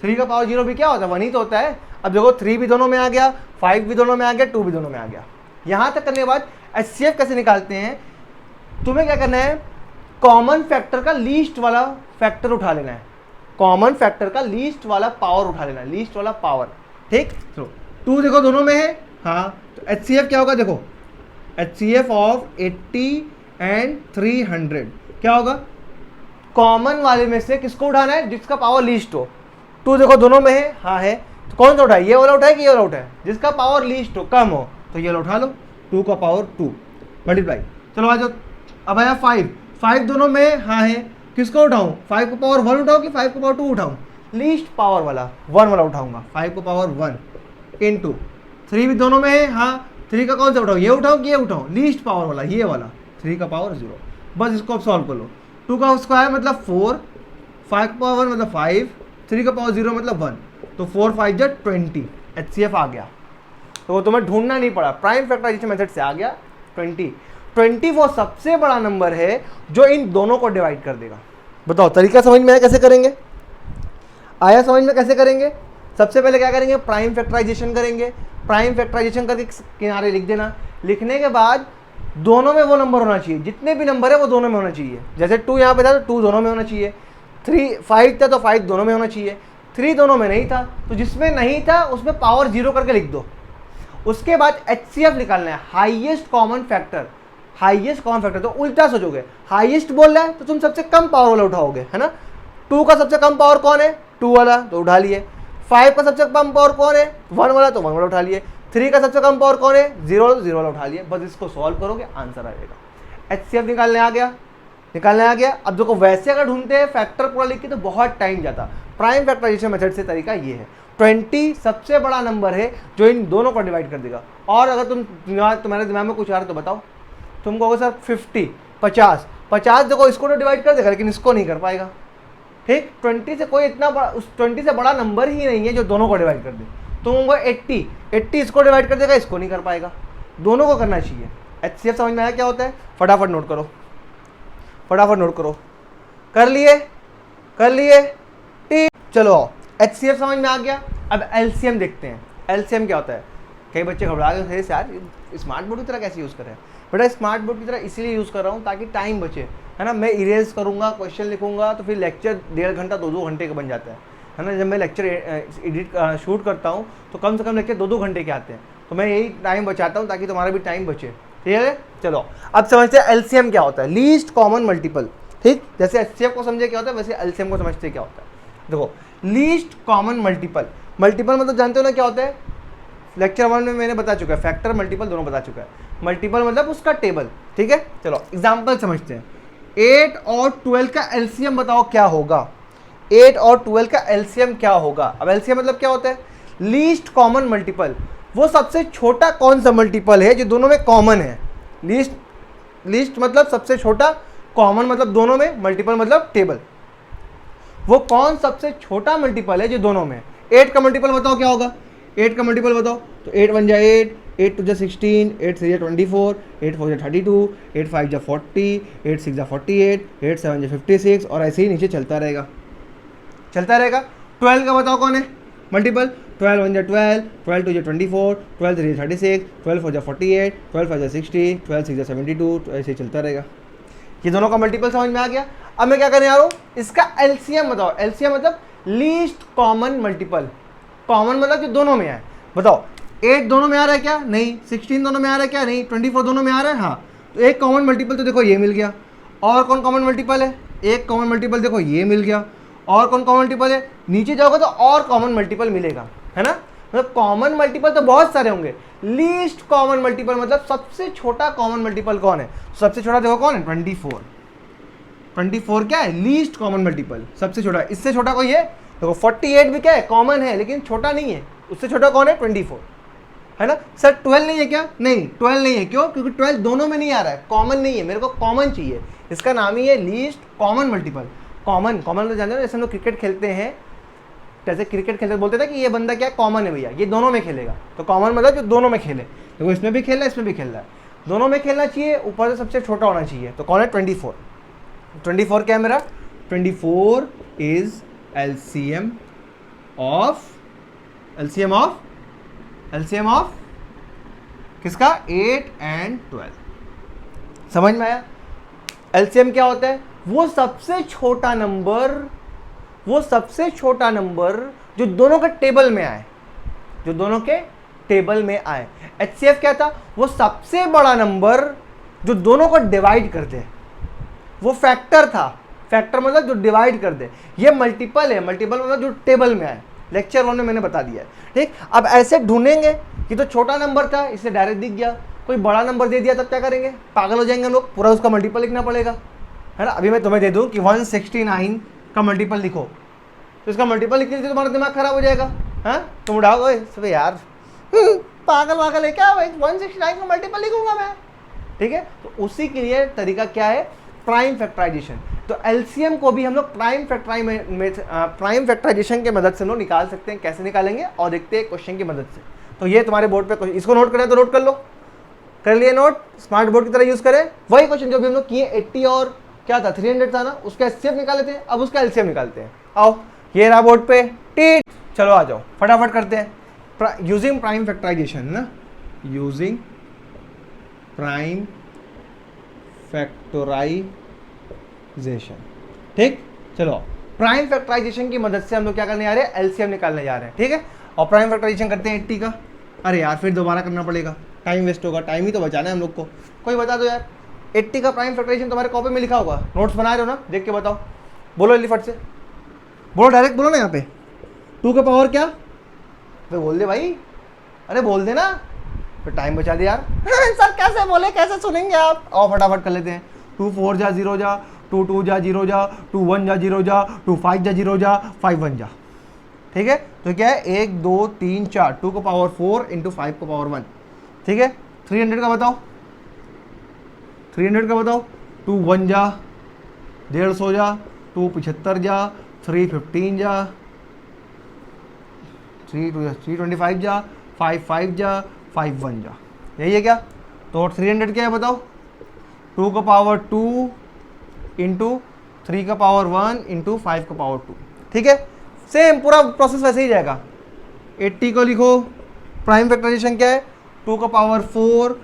3 का पावर 0 भी क्या होता है, 1 ही तो होता है। अब देखो 3 भी दोनों में आ गया, 5 भी दोनों में आ गया, 2 भी दोनों में आ गया। यहाँ तक करने के बाद HCF कैसे निकालते हैं, तुम्हें क्या करना है, कॉमन फैक्टर का लीस्ट वाला फैक्टर उठा लेना है। कॉमन फैक्टर का लीस्ट वाला पावर उठा लेना है, लीस्ट वाला पावर। ठीक, तो 2 देखो दोनों में है, हाँ, तो HCF क्या होगा देखो, HCF ऑफ 80 एंड 300 क्या होगा, कॉमन वाले में से किसको उठाना है, जिसका पावर लीस्ट हो। 2 देखो दोनों में है, हाँ है, तो कौन सा उठाए, ये वाला उठाए कि ये वाला उठाए, जिसका पावर लीस्ट हो, कम हो, तो ये वाला उठा लो। 2 का पावर 2 मल्टीप्लाई, चलो आ जाओ। अब आया 5 दोनों में, हाँ है, किसको उठाऊं, 5 का पावर 1 उठाऊं कि 5 का पावर 2 उठाऊं, लीस्ट पावर वाला 1 वाला उठाऊंगा, 5 का पावर 1 इंटू 3 भी दोनों में है, हाँ, 3 का कौन सा उठाऊं, ये उठाऊं कि ये उठाऊं, लीस्ट पावर वाला, ये वाला, 3 का पावर 0। बस इसको अब सॉल्व कर लो। 2 का स्क्वायर मतलब 4, 5 का पावर 1 मतलब 5, 3 का पावर 0 मतलब 1, तो 4 5 जा 20, HCF आ गया। तो वो तुम्हें ढूंढना नहीं पड़ा, प्राइम फैक्टराइजेशन मेथड से आ गया 20 वो सबसे बड़ा नंबर है जो इन दोनों को डिवाइड कर देगा। बताओ तरीका समझ में आया कैसे करेंगे, आया समझ में कैसे करेंगे। सबसे पहले क्या करेंगे, प्राइम फैक्टराइजेशन करेंगे। प्राइम फैक्टराइजेशन करके किनारे लिख देना। लिखने के बाद दोनों में वो नंबर होना चाहिए, जितने भी नंबर है वो दोनों में होना चाहिए। जैसे 2 यहाँ पे था तो 2 दोनों में होना चाहिए, 5 था तो 5 दोनों में होना चाहिए, 3 दोनों में नहीं था तो जिसमें नहीं था उसमें पावर 0 करके लिख दो। उसके बाद HCF निकालना है, highest common factor. Highest common factor तो उल्टा सोचोगे, हाईएस्ट बोल रहा है तो तुम सबसे कम पावर वाला उठाओगे, है ना। 2 का सबसे कम पावर कौन है, 2 वाला, तो उठा लिए। 5 का सबसे कम पावर कौन है, 1 वाला, तो 1 वाला उठा लिए। 3 का सबसे कम पावर कौन है, 0 वाला, तो 0 वाला उठा लिए। बस इसको सॉल्व करोगे आंसर आ जाएगा। HCF निकालने आ गया। अब देखो वैसे अगर ढूंढते हैं फैक्टर पूरा लिख के तो बहुत टाइम जाता। प्राइम फैक्टराइजेशन मेथड से तरीका ये है, 20 सबसे बड़ा नंबर है जो इन दोनों को डिवाइड कर देगा। और अगर तुम्हारे दिमाग में कुछ आ रहा है तो बताओ। तुम कहोगे सर 50, 50 देखो इसको तो डिवाइड कर देगा लेकिन इसको नहीं कर पाएगा, ठीक। 20 से कोई इतना बड़ा, उस 20 से बड़ा नंबर ही नहीं है जो दोनों को डिवाइड कर दे। तो होगा 80 इसको डिवाइड कर देगा, इसको नहीं कर पाएगा, दोनों को करना चाहिए। HCF समझ में आया क्या होता है, फटाफट नोट करो। कर लिए ठीक। चलो HCF समझ में आ गया। अब LCM देखते हैं। LCM क्या होता है। कई बच्चे घबरा गए यार स्मार्ट बोर्ड की तरह कैसे यूज़ करें। बेटा स्मार्ट बोर्ड की तरह इसीलिए यूज़ कर रहा हूँ ताकि टाइम बचे, है ना। मैं इरेज करूँगा, क्वेश्चन लिखूंगा तो फिर लेक्चर 1.5 घंटा 2 घंटे का बन जाता है ना। जब मैं लेक्चर एडिट शूट करता हूँ तो कम से कम लेक्चर 2 घंटे के आते हैं। तो मैं यही टाइम बचाता हूँ ताकि तुम्हारा भी टाइम बचे, ठीक है। चलो अब समझते हैं LCM क्या होता है, लीस्ट कॉमन मल्टीपल, ठीक। जैसे HCF को समझे क्या होता है वैसे LCM को समझते क्या होता है। देखो लीस्ट कॉमन मल्टीपल मतलब जानते हो ना क्या होता है। लेक्चर 1 में मैंने बता चुका है, फैक्टर मल्टीपल दोनों बता चुका है। मल्टीपल मतलब उसका टेबल, ठीक है। चलो एग्जांपल समझते हैं। 8 और 12 का LCM बताओ क्या होगा। 8 और 12 का LCM क्या होगा। अब LCM मतलब क्या होता है, लीस्ट कॉमन मल्टीपल। वो सबसे छोटा कौन सा मल्टीपल है जो दोनों में कॉमन है। लीस्ट मतलब सबसे छोटा, कॉमन मतलब दोनों में, मल्टीपल मतलब टेबल। वो कौन सबसे छोटा मल्टीपल है जो दोनों में। 8 का मल्टीपल बताओ क्या होगा। 8 का मल्टीपल बताओ तो 8 1 जा 8, 8 2 जा 16, 8 3 जा 24, 8 4 जा 32, 8 5 जा 40, 8 6 जा 48, 8 7 जा 56 और ऐसे ही नीचे चलता रहेगा। 12 का बताओ कौन है मल्टीपल। 12 1 जा 12, 12 2 जा 24, 12 3 जा 36, 12 4 जा 48, 12 5 जा 60, 12 6 जा 72, तो ऐसे ही चलता रहेगा। ये दोनों का मल्टीपल समझ में आ गया। अब मैं क्या करने आ रहा हूँ, इसका LCM बताओ। LCM मतलब लीस्ट कॉमन मल्टीपल। कॉमन मतलब जो दोनों में है। बताओ 8 दोनों में आ रहा है क्या, नहीं। 16 दोनों में आ रहा है क्या, नहीं। 24 दोनों में आ रहा है, हाँ। तो एक कॉमन मल्टीपल तो देखो ये मिल गया। और कौन कॉमन मल्टीपल है, एक कॉमन मल्टीपल देखो ये मिल गया। और कौन कॉमन मल्टीपल है, नीचे जाओगे तो और कॉमन मल्टीपल मिलेगा, है ना। मतलब कॉमन मल्टीपल तो बहुत सारे होंगे। लीस्ट कॉमन मल्टीपल मतलब सबसे छोटा कॉमन मल्टीपल कौन है। सबसे छोटा देखो कौन है, 24। 24 क्या है, लीस्ट कॉमन मल्टीपल, सबसे छोटा। इससे छोटा कोई है देखो 48 भी क्या है, कॉमन है लेकिन छोटा नहीं है। उससे छोटा कौन है, 24, है ना। सर 12 नहीं है क्या, नहीं 12 नहीं है। क्यों, क्योंकि 12 दोनों में नहीं आ रहा है, कॉमन नहीं है। मेरे को कॉमन चाहिए, इसका नाम ही है लीस्ट कॉमन मल्टीपल। कॉमन तो जानते हो, जैसे हम लोग क्रिकेट खेलते हैं, जैसे क्रिकेट खेलते बोलते थे कि ये बंदा क्या कॉमन है भैया, ये दोनों में खेलेगा। तो कॉमन मतलब जो दोनों में खेले, देखो इसमें भी खेल रहा है इसमें भी खेल रहा है, दोनों में खेलना चाहिए। ऊपर से सबसे छोटा होना चाहिए। तो कौन है, 24। 24 क्या है मेरा, 24 इज LCM ऑफ किसका, 8 and 12। समझ में आया। LCM क्या होता है, वो सबसे छोटा नंबर जो दोनों के टेबल में आए। HCF क्या था, वो सबसे बड़ा नंबर जो दोनों को डिवाइड कर दे। वो फैक्टर था, फैक्टर मतलब जो डिवाइड कर दे। ये मल्टीपल है, मल्टीपल मतलब जो टेबल में आए। लेक्चर 1 में मैंने बता दिया है, ठीक। अब ऐसे ढूंढेंगे कि तो छोटा नंबर था, इससे डायरेक्ट दिख गया। कोई बड़ा नंबर दे दिया तब क्या करेंगे, पागल हो जाएंगे हम लोग, पूरा उसका मल्टीपल लिखना पड़ेगा, है ना। अभी मैं तुम्हें दे दूं कि 169 का मल्टीपल लिखो, तो इसका मल्टीपल लिखने से तुम्हारा दिमाग खराब हो जाएगा। हाँ तुम उड़ाओ सब यार, पागल है क्या, 169 का मल्टीपल लिखूंगा मैं, ठीक है। तो उसी के लिए तरीका क्या है, प्राइम फैक्टराइजेशन। तो LCM को भी हम लोग प्राइम फैक्टराइजेशन के मदद से हम लोग निकाल सकते हैं। कैसे निकालेंगे और देखते हैं क्वेश्चन की मदद से। तो ये तुम्हारे बोर्ड पे, इसको नोट करें तो नोट कर लो, कर लिए नोट, स्मार्ट बोर्ड की तरह यूज करें। वही क्वेश्चन जो भी हम लोग किए, 80 और क्या था 300 था ना, उसका HCF निकाले थे, अब उसका LCM निकालते हैं। आओ ये रहा बोर्ड पे, टीट। चलो आ जाओ फटाफट करते हैं। यूजिंग प्राइम फैक्टराइजेशन ना, यूजिंग प्राइम फैक्टराइजेशन। ठीक, चलो प्राइम फैक्टराइजेशन की मदद से हम लोग क्या करने जा रहे हैं, एलसीएम निकालने जा रहे हैं। ठीक है, और प्राइम फैक्टराइजेशन करते हैं 80 का। अरे यार फिर दोबारा करना पड़ेगा, टाइम वेस्ट होगा, टाइम ही तो बचाना है हम लोग को। कोई बता दो यार, 80 का प्राइम फैक्टराइजेशन तुम्हारे कॉपी में लिखा होगा, नोट्स बना रहे हो ना, देख के बताओ, बोलो जल्दी फट से बोलो, डायरेक्ट बोलो ना यहाँ पे 2 का पावर क्या, तो बोल दे भाई, अरे बोल दे ना, फिर टाइम बचा दे यार। सर कैसे बोले, कैसे सुनेंगे आप, और फटाफट कर लेते हैं। 2 4 जा 0 जा, 2 2 जा 0 जा, 2 1 जा 0 जा, 2 5 जा 0 जा, 5 1 जा। ठीक है, तो क्या है 1 2 3 4, 2 का पावर 4 इंटू 5 का पावर 1। ठीक है, 300 का बताओ, 300 का बताओ, 2 1 जा 150 जा, 2 75 जा, 3 15 जा, 3 2 325 जा, 5 5 जा, 5 1 जा, यही है क्या। तो 300 क्या है बताओ, 2 का पावर 2 इंटू 3 का पावर 1 इंटू 5 का पावर 2। ठीक है, सेम पूरा प्रोसेस वैसे ही जाएगा। 80 को लिखो, प्राइम फैक्टराइजेशन क्या है, 2 का पावर 4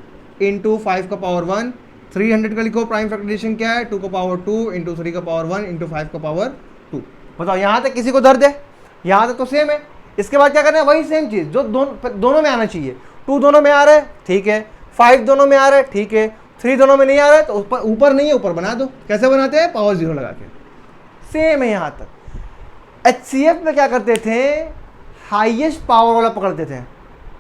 इंटू 5 का पावर 1। 300 का लिखो, प्राइम फैक्टराइजेशन क्या है, 2 का पावर 2 इंटू 3 का पावर 1 इंटू 5 का पावर 2। बताओ यहाँ तक किसी को दर्द है, यहाँ तक तो सेम है। इसके बाद क्या करना है, वही सेम चीज़ जो दोनों में आना चाहिए। 2 दोनों में आ रहा है, ठीक है, 5 दोनों में आ रहा है, ठीक है, 3 दोनों में नहीं आ रहा है तो ऊपर नहीं है, ऊपर बना दो। कैसे बनाते हैं, पावर 0 लगा के, सेम है यहाँ तक। HCF में क्या करते थे, हाईएस्ट पावर वाला पकड़ते थे,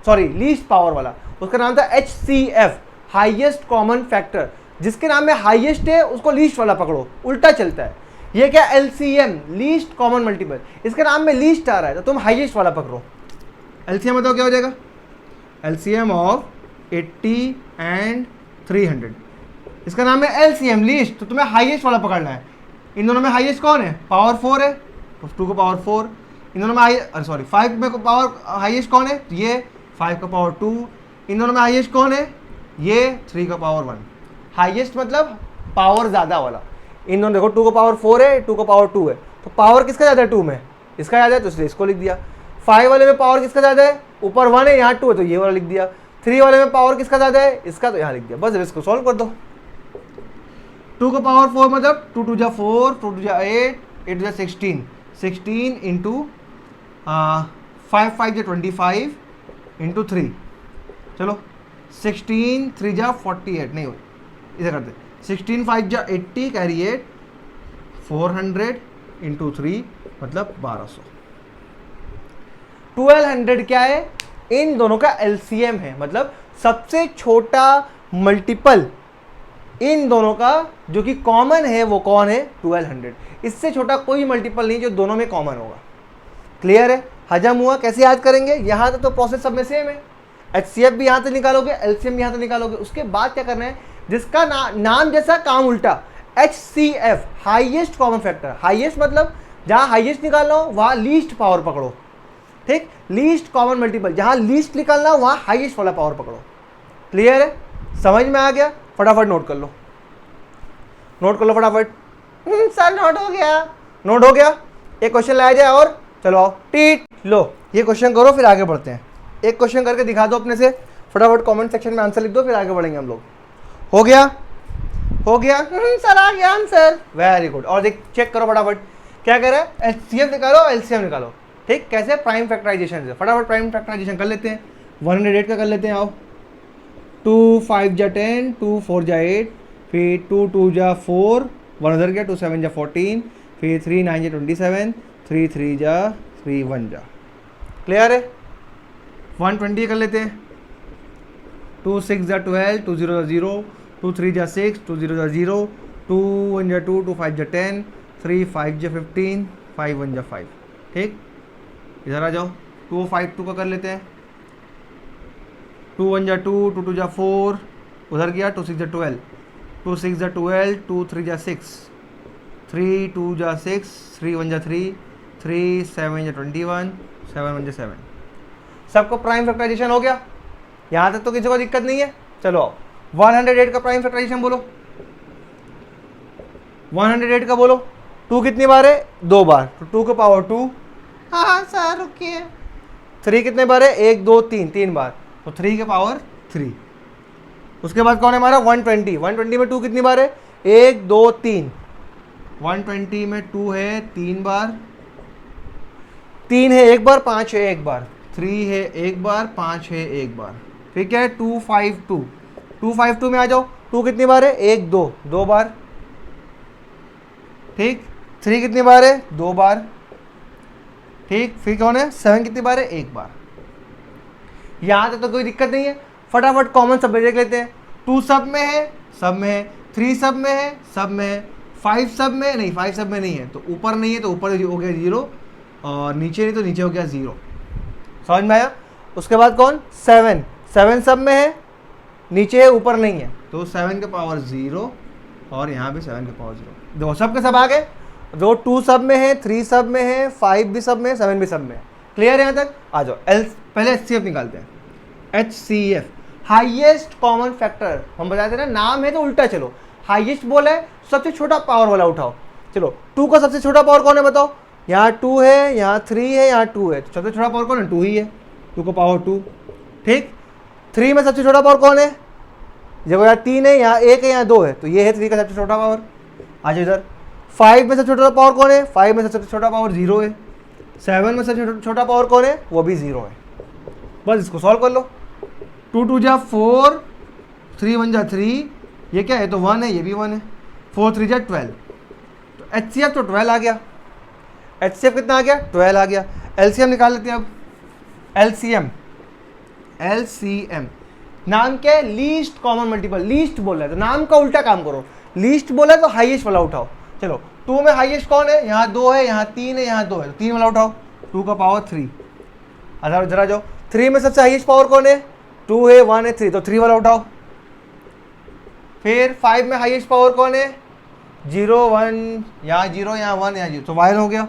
सॉरी लीस्ट पावर वाला, उसका नाम था HCF, हाईएस्ट कॉमन फैक्टर। जिसके नाम में हाईएस्ट है उसको लीस्ट वाला पकड़ो, उल्टा चलता है। ये क्या, LCM, लीस्ट कॉमन मल्टीपल, इसके नाम में लीस्ट आ रहा है तो तुम हाईएस्ट वाला पकड़ो। LCM बताओ क्या हो जाएगा, LCM ऑफ 80 एंड 300, इसका नाम है LCM लीस्ट, तो तुम्हें हाईएस्ट वाला पकड़ना है। इन दोनों में हाईएस्ट कौन है, पावर 4 है, तो 2 का पावर 4। इन दोनों में अरे सॉरी 5 में पावर हाईएस्ट कौन है, ये 5 का पावर 2। इन दोनों में हाईएस्ट कौन है, ये 3 का पावर 1। हाईएस्ट मतलब पावर ज़्यादा वाला। इन दोनों देखो, 2 का पावर 4 है, 2 का पावर 2 है, तो पावर किसका ज़्यादा है, 2 में, इसका ज़्यादा है तो इसलिए इसको लिख दिया। 5 वाले में पावर किसका ज़्यादा है, ऊपर 1 है, यहाँ 2 है तो ये वाला लिख दिया। 3 वाले में पावर किसका ज़्यादा है, इसका, तो यहाँ लिख दिया। बस इसको सॉल्व कर दो। 2 का पावर 4 मतलब 2 2 जा 4, 2 2 जा 8, 8 जा 16, 16 इंटू 5 5 जा 25 इंटू 3। चलो 16 3 जा 48, नहीं हो, इसे करते 16 5 जा 80 कैरी 8, 400 इंटू 3 मतलब 1200। 1200 क्या है, इन दोनों का LCM है, मतलब सबसे छोटा मल्टीपल इन दोनों का जो कि कॉमन है वो कौन है, 1200। इससे छोटा कोई मल्टीपल नहीं जो दोनों में कॉमन होगा। क्लियर है, हजम हुआ। कैसे याद करेंगे, यहाँ तक तो प्रोसेस सब में सेम है। HCF भी यहाँ से निकालोगे, LCM यहाँ से निकालोगे। उसके बाद क्या करना है, जिसका नाम जैसा काम उल्टा, HCF, highest common factor. Highest मतलब जहाँ हाईएस्ट निकालना हो वहाँ लीस्ट पावर पकड़ो। ठीक, लीस्ट कॉमन मल्टीपल, जहाँ लीस्ट निकालना हो वहाँ हाईएस्ट वाला पावर पकड़ो। क्लियर है, समझ में आ गया। फटाफट नोट कर लो, नोट कर लो फटाफट। सर नोट हो गया, नोट हो गया। एक क्वेश्चन लाया जाए और चलो आओ, टीट लो, ये क्वेश्चन करो फिर आगे बढ़ते हैं। एक क्वेश्चन करके दिखा दो अपने से, फटाफट कमेंट सेक्शन में आंसर लिख दो, फिर आगे बढ़ेंगे हम लोग। हो गया, हो गया सर, आ गया आंसर, वेरी गुड। और देख चेक करो फटाफट, क्या कह रहा है, HCF निकालो, LCM निकालो। ठीक, कैसे, प्राइम फैक्टराइजेशन से। फटाफट प्राइम फैक्टराइजेशन कर लेते हैं। 108 का कर लेते हैं, आओ। 2 5 जा 10, 2 4 जा 8, फिर 2 2 जा 4, 1 उधर गया, 2 7 जा 14, फिर 3 9 जा 27, 3 3 जा 3 1 जा। क्लियर है। 120 कर लेते हैं। 2 6 जा 12, 2 0 जा 0, 2 3 जा 6, 2 0 जा 0, 2 1 जा 2, 2 5 जा 10, 3 5 जा 15, 5 1 जा 5। ठीक, इधर आ जाओ। 2 5 2 का कर लेते हैं। 2 1 जा 2, 2 2 जा 4, उधर गया, 2 6 जा 12, 2 6 जा 12, 2 3 जा 6, 3 2 जा 6, 3 1 जा 3, 3 7 जा 21, 7 1 जा 7। सबको प्राइम फैक्टराइजेशन हो गया, यहाँ तक तो किसी को दिक्कत नहीं है। चलो 108 का प्राइम फैक्टराइजेशन बोलो, 108 का बोलो। 2 कितनी बार है, 2 बार, तो 2 का पावर 2, हाँ सर रुकिए। 3 कितने बार है? 1 2 3, 3 बार, तो 3 के पावर 3। उसके बाद कौन है हमारा? 120। 120 में 2 कितनी बार है? 1 2 3। 120 में 2 है 3 बार, 3 है 1 बार, 5 है 1 बार, 3 है 1 बार, 5 है 1 बार। ठीक है, 252। 252 में आ जाओ, 2 कितनी बार है? 1 2, 2 बार। ठीक, 3 कितनी बार है? 2 बार। ठीक, फिर कौन है? 7 कितनी बार है? 1 बार। यहां तक तो कोई दिक्कत नहीं है, फटाफट कॉमन सब देख लेते हैं। 2 सब में है, सब में है। 3 सब में है, सब में है। 5 सब में नहीं, 5 सब में नहीं है, तो ऊपर नहीं है तो ऊपर हो गया 0, और नीचे नहीं तो नीचे हो गया 0। समझ में आया? उसके बाद कौन? 7। 7 सब में है, नीचे है ऊपर नहीं है, तो 7 के पावर 0, और यहाँ भी 7 के पावर 0। दो सब के सब आ गए। जो 2 सब में है, 3 सब में है, 5 भी सब में है, 7 भी सब में है। क्लियर है यहाँ तक? आ जाओ, पहले HCF निकालते हैं। HCF हाईएस्ट कॉमन फैक्टर, हम बताते ना, नाम है तो उल्टा चलो। हाईएस्ट बोला है, सबसे छोटा पावर वाला उठाओ। चलो 2 का सबसे छोटा पावर कौन है बताओ? यहाँ 2 है, यहाँ 3 है, यहाँ 2 है, तो सबसे छोटा पावर कौन है? 2 ही है, 2 का पावर 2। ठीक, 3 में सबसे छोटा पावर कौन है? जब यहाँ 3 है, यहाँ 1 है, यहाँ 2 है, तो ये है 3 का सबसे छोटा पावर। आज इधर 5 में सबसे छोटा पावर कौन है? 5 में सबसे छोटा पावर 0 है। 7 में सबसे छोटा पावर कौन है? वो भी 0 है। बस इसको सॉल्व कर लो। 2 2 जा 4, 3 1 जा 3, ये क्या है? तो 1 है, ये भी 1 है। 4 3 जा 12, तो HCF तो 12 आ गया। HCF कितना आ गया? 12 आ गया। LCM निकाल लेते हैं अब। LCM नाम क्या है? Least common multiple. लीस्ट बोल रहा है तो नाम का उल्टा काम करो। लीस्ट बोला है तो हाईएस्ट वाला उठाओ। चलो 2 में हाईएस्ट कौन है? यहाँ 2 है, यहाँ 3 है, यहाँ 2 है, तो 3 वाला उठाओ। 2 का पावर 3। अगर जरा जाओ, 3 में सबसे हाईएस्ट पावर कौन है? 2 है, 1 है, 3, तो 3 वाला उठाओ। फिर 5 में हाईएस्ट पावर कौन है? 0 1, यहाँ 0, यहाँ 1, यहाँ 0, तो वायर हो गया।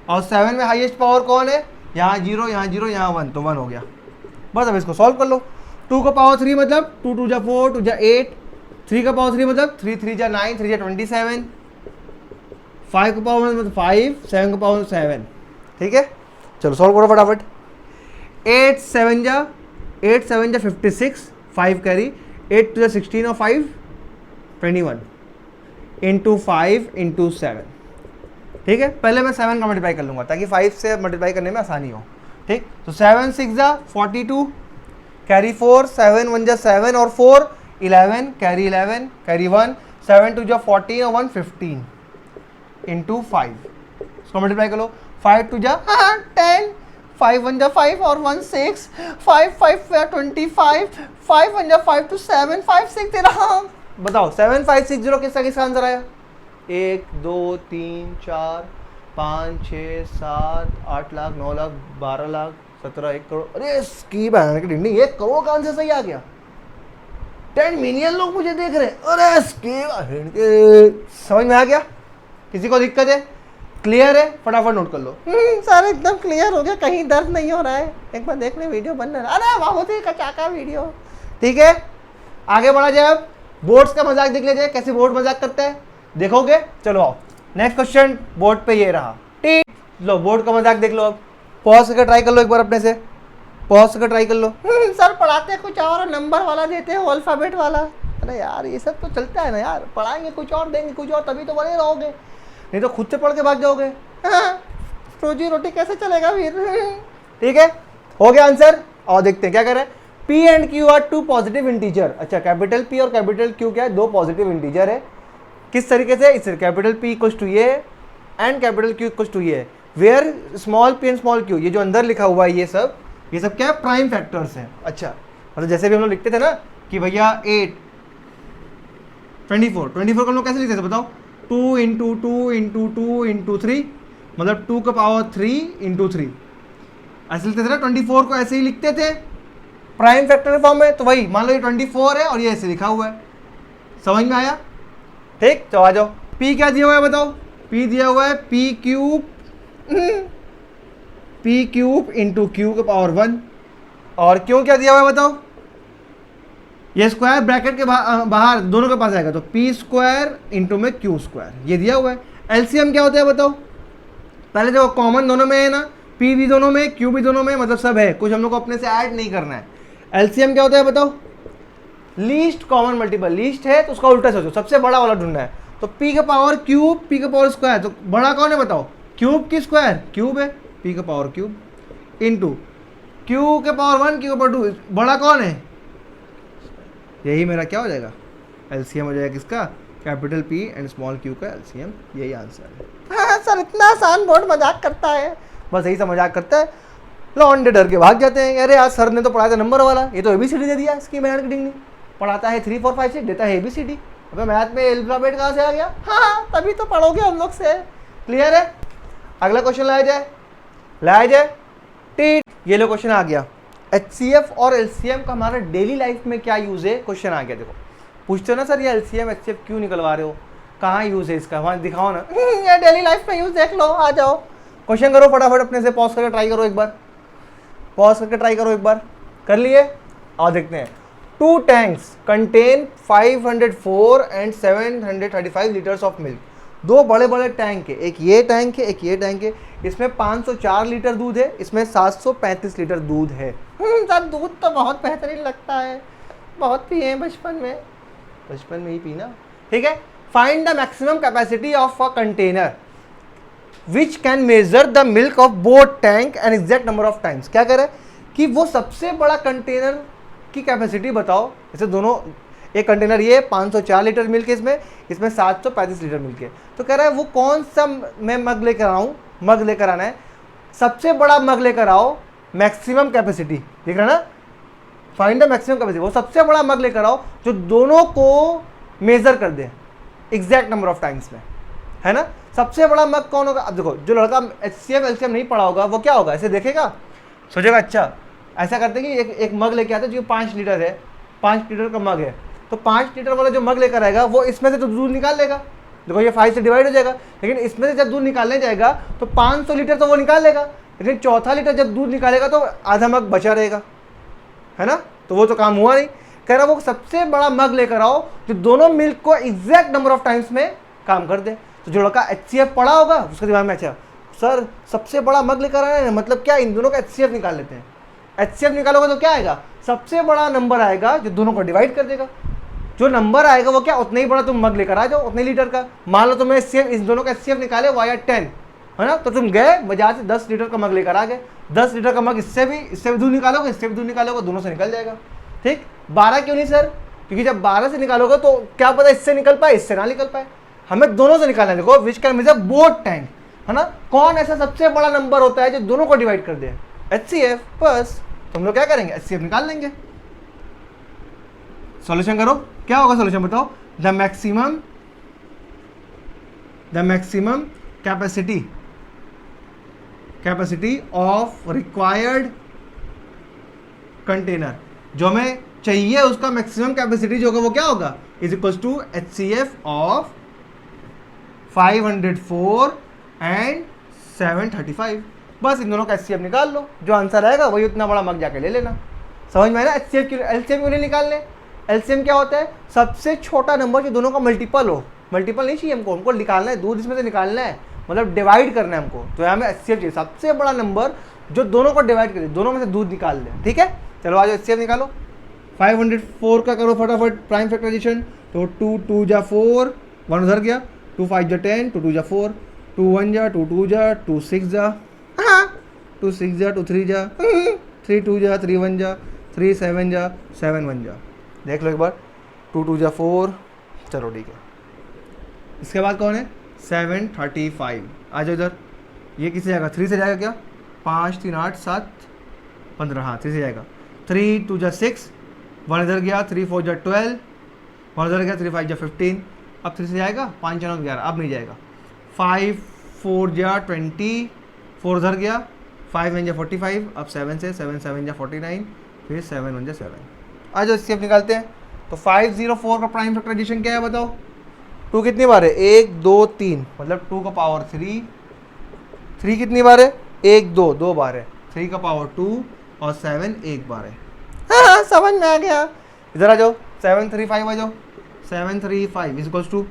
और 7 में हाईएस्ट पावर कौन है? यहाँ 0, यहाँ 0, यहाँ 1, तो 1 हो गया। बस अब इसको सॉल्व कर लो। 2 का पावर 3 मतलब 2 2 जा 4, 2 जा 8। 3 का पावर 3 मतलब 3 3 जा 9, 3 जा 27। 5 का पावर मतलब 5, 7 का पावर 7। ठीक है, चलो सॉल्व करो फटाफट। 8 7 जा 56, 5 कैरी, 8 टू जा 16 और 5 21 इंटू 5 इंटू 7। ठीक है, पहले मैं 7 का मल्टीप्लाई कर लूँगा ताकि 5 से मल्टीप्लाई करने में आसानी हो। ठीक, तो 7 6 जा 42, कैरी 4, 7 1 जा 7 और 4 11, कैरी 11, कैरी 1, 7 2 जा 14 और 1 15 इंटू 5। इसको मल्टीप्लाई कर लो। 5 2 जा 10, 5 1 जा 5 और 1 6, 5 5 25, 5 1 जा 5 2 7, 5 6 तेरा। हाँ बताओ 7 5 6 0 किसका आंसर आया? 1 2 3 4 5 6 7 8 लाख 9 लाख 12 लाख 17 1 करोड़। अरे इसकी बहन की डिंडी, 1 करोड़ का आंसर सही आ गया। 10 मिलियन लोग मुझे देख रहे हैं। अरे इसकी समझ में आ गया? किसी को दिक्कत है? क्लियर है? फटाफट नोट कर लो। सर एकदम क्लियर हो गया, कहीं दर्द नहीं हो रहा है। एक बार देख ले, वीडियो बन रहा है। अरे बहुत ही कचाका वीडियो। ठीक है, आगे बढ़ा जाए। अब बोर्ड्स का मजाक देख लीजिए, कैसे बोर्ड मजाक करता है, देखोगे? चलो आओ, नेक्स्ट क्वेश्चन बोर्ड पे ये रहा। ठीक, लो बोर्ड का मजाक देख लो। अब पॉज करके ट्राई कर लो एक बार अपने से, पॉज करके ट्राई कर लो। सर पढ़ाते कुछ और, नंबर वाला देते हैं, अल्फाबेट वाला। अरे यार ये सब तो चलता है ना यार, पढ़ाएंगे कुछ और, देंगे कुछ और, तभी तो बने रहोगे, नहीं तो खुद से पढ़ के भाग जाओगे। रोजी रोटी कैसे चलेगा फिर? ठीक है, हो गया आंसर। और देखते हैं क्या कर रहे हैं। P and Q are 2 positive integer. अच्छा, कैपिटल P और कैपिटल Q क्या है? 2 पॉजिटिव इंटीजर है। किस तरीके से? इस कैपिटल P इक्वल्स टू ये and capital Q equals to ये, where small p and small q, ये जो अंदर लिखा हुआ है ये सब क्या है? प्राइम फैक्टर्स हैं। अच्छा, मतलब जैसे भी हम लोग लिखते थे ना कि भैया 8 24 को हम लोग कैसे लिखते थे बताओ? 2 इंटू 2 इंटू 2 इंटू 3, मतलब 2 का पावर 3 इंटू 3 ऐसे लिखते थे ना। 24 को ऐसे ही लिखते थे प्राइम फैक्टर फॉर्म में। तो वही मान लो ये 24 है और ये ऐसे लिखा हुआ है। समझ में आया? ठीक, तो आ जाओ। P क्या दिया हुआ है बताओ? P दिया हुआ है P क्यूब इंटू Q के पावर 1। और Q क्या दिया हुआ है बताओ? ये स्क्वायर ब्रैकेट के बाहर दोनों के पास आएगा, तो P स्क्वायर इंटू में Q स्क्वायर, ये दिया हुआ है। LCM क्या होता है बताओ? पहले देखो कॉमन दोनों में है ना, पी भी दोनों में, क्यू भी दोनों में, मतलब सब है, कुछ हम लोग को अपने से ऐड नहीं करना है। एलसीएम क्या होता है बताओ? Least common multiple. लीस्ट है तो उसका उल्टा सोचो, सबसे बड़ा वाला ढूंढना है। तो पी का पावर क्यूब, पी का पावर स्क्वायर, तो बड़ा कौन है बताओ? क्यूब की स्क्वायर क्यूब है, पी का पावर क्यूब, इनटू क्यू के पावर 1, क्यू के पावर 2, बड़ा कौन है? यही मेरा क्या हो जाएगा? एलसीएम हो जाएगा किसका? Capital P and small Q का एलसीएम। यही आंसर है। हाँ सर, इतना आसान, बहुत मजाक करता है। बस यही सा मजाक करता है, लौंडे डर के भाग जाते हैं। अरे यार सर ने तो पढ़ाया था नंबर वाला, ये तो एबीसीडी दे दिया। इसकी मार्केटिंग नहीं पढ़ाता है 3 4 5 6, देता है एबीसीडी। अबे मैथ में अल्फाबेट कहाँ से आ गया? हाँ तभी तो पढ़ोगे हम लोग से। क्लियर है? अगला क्वेश्चन लाया जाए। टीट, ये लो क्वेश्चन आ गया। एचसीएफ और एलसीएम का हमारा डेली लाइफ में क्या यूज है? क्वेश्चन आ गया। देखो पूछते हो ना सर ये एलसीएम एचसीएफ क्यों निकलवा रहे हो, कहाँ यूज है इसका, वहाँ दिखाओ ना। ये डेली लाइफ में यूज देख लो, आ जाओ क्वेश्चन करो फटाफट अपने से। पॉज करके ट्राई करो एक बार, कर लिए? और देखते हैं। 2 tanks contain 504 and 735 litres of milk. 2 बड़े बड़े टैंक है, एक ये टैंक है, एक ये टैंक है। इसमें 504 लीटर दूध है, इसमें 735 लीटर दूध है। सर दूध तो बहुत बेहतरीन लगता है, बहुत पिए बचपन में ही पीना। ठीक है। Find the maximum capacity of a container which can measure the milk of both tank and exact number of times. क्या कह रहा है कि वो सबसे बड़ा कंटेनर की कैपेसिटी बताओ। जैसे दोनों, एक कंटेनर ये 504 लीटर मिल्क है, इसमें 735 लीटर मिल्क है। तो कह रहा है वो कौन सा मैं मग लेकर आऊँ, मग लेकर आना है, सबसे बड़ा मग लेकर आओ, मैक्सिमम कैपेसिटी। देख रहा ना, फाइंड द मैक्सिमम कैपेसिटी, वो सबसे बड़ा मग लेकर आओ जो दोनों को मेजर कर दे एग्जैक्ट नंबर ऑफ टाइम्स में, है ना। सबसे बड़ा मग कौन होगा? अब देखो, जो लड़का एचसीएफ एलसीएम नहीं पढ़ा होगा वो क्या होगा, ऐसे देखेगा, सोचेगा अच्छा ऐसा करते कि एक मग लेके आते जो 5 लीटर है, 5 लीटर का मग है, तो 5 लीटर वाला जो मग लेकर आएगा वो इसमें से तो दूध निकाल लेगा। देखो ये 5 से डिवाइड हो जाएगा, लेकिन इसमें से जब दूध निकालने जाएगा तो 500 लीटर तो वो निकाल लेगा, लेकिन चौथा लीटर जब दूध निकालेगा तो आधा मग बचा रहेगा, है ना। तो वो तो काम हुआ नहीं। कह रहा वो सबसे बड़ा मग लेकर आओ जो दोनों मिल्क को एग्जैक्ट नंबर ऑफ टाइम्स में काम कर दे। तो जो लड़का एचसीएफ पढ़ा होगा उसके दिमाग में अच्छा सर सबसे बड़ा मग लेकर आना है, मतलब क्या इन दोनों का एचसीएफ निकाल लेते हैं। एचसीएफ निकालोगे तो क्या आएगा? सबसे बड़ा नंबर आएगा जो दोनों को डिवाइड कर देगा। जो नंबर आएगा वो क्या, उतना ही बड़ा तुम मग लेकर आ जाओ, उतने लीटर का। मान लो तुम्हें एचसीएफ, इस दोनों का एचसीएफ निकाले वाया 10, है ना, तो तुम गए बाजार से 10 लीटर का मग लेकर आ गए। 10 लीटर का मग इससे भी दूध निकालोगे, इससे भी दूध निकालोगे, दोनों से निकल जाएगा। ठीक। 12 क्यों नहीं सर? क्योंकि जब 12 से निकालोगे तो क्या पता इससे निकल पाए, इससे ना निकल पाए, हमें दोनों से निकालना है। देखो which can measure both tank, है ना। कौन ऐसा सबसे बड़ा नंबर होता है जो दोनों को डिवाइड कर दे? एचसीएफ। बस तुम लोग क्या करेंगे, एचसीएफ निकाल लेंगे। सॉल्यूशन करो, क्या होगा सॉल्यूशन बताओ? The maximum capacity of required container, जो हमें चाहिए उसका मैक्सिमम कैपेसिटी जो होगा वो क्या होगा, is equal to HCF of 504 and 735। बस इन दोनों का एचसीएफ निकाल लो, जो आंसर आएगा वही उतना बड़ा मग जाके ले लेना। समझ में आया ना? एचसीएफ की एलसीएम क्यों नहीं निकालने? एलसीएम क्या होता है? सबसे छोटा नंबर जो दोनों का मल्टीपल हो। मल्टीपल नहीं चाहिए हमको निकालना है, दूध इसमें से निकालना है, मतलब डिवाइड करना है हमको। तो यहाँ में एचसीएफ चाहिए, सबसे बड़ा नंबर जो दोनों को डिवाइड करे, दोनों में से दूध निकाल ले। ठीक है, चलो आज एचसीएफ निकालो। 504 का करो फटाफट प्राइम फैक्टराइजेशन। तो 2 2 जा 4, 1 उधर गया, 2 5 जा 10, 2 2 जा 4, 2 1 जा, 2 2 जा, 2 6 जा, 2 6 जा, 2 3 जा, 3 2 जा, 3 1 जा, 3 7 जा, 7 1 जा। देख लो एक बार, 2 2 जा 4, चलो ठीक है। इसके बाद कौन है? 735। आ जाओ इधर, ये किससे जाएगा? 3 से जाएगा क्या? 5 3 8 7 15, हाँ 3 से जाएगा। 3 2 जा 6, 1 इधर गया, 3 4 जा 12, 1 इधर गया, 3 5 जा 15। अब 3 से जाएगा, 5 9 11, अब नहीं जाएगा। 5 4 जा 20, 4 इधर गया, 5 9 जा 45, अब 7 से 7 7 जा 49, फिर 7 1 जा 7। आज एचसीएफ निकालते हैं। तो 504 का प्राइम फैक्टराइजेशन क्या है बताओ? 2 कितनी बार है? 1 2 3, मतलब 2 का पावर 3। 3 कितनी बार है? 1 2, 2 बार है। 3 का पावर 2 और 7 1 बार है। हाँ समझ में आ गया। इधर आ जाओ, 735 आ जाओ। 735 इज इक्वल्स टू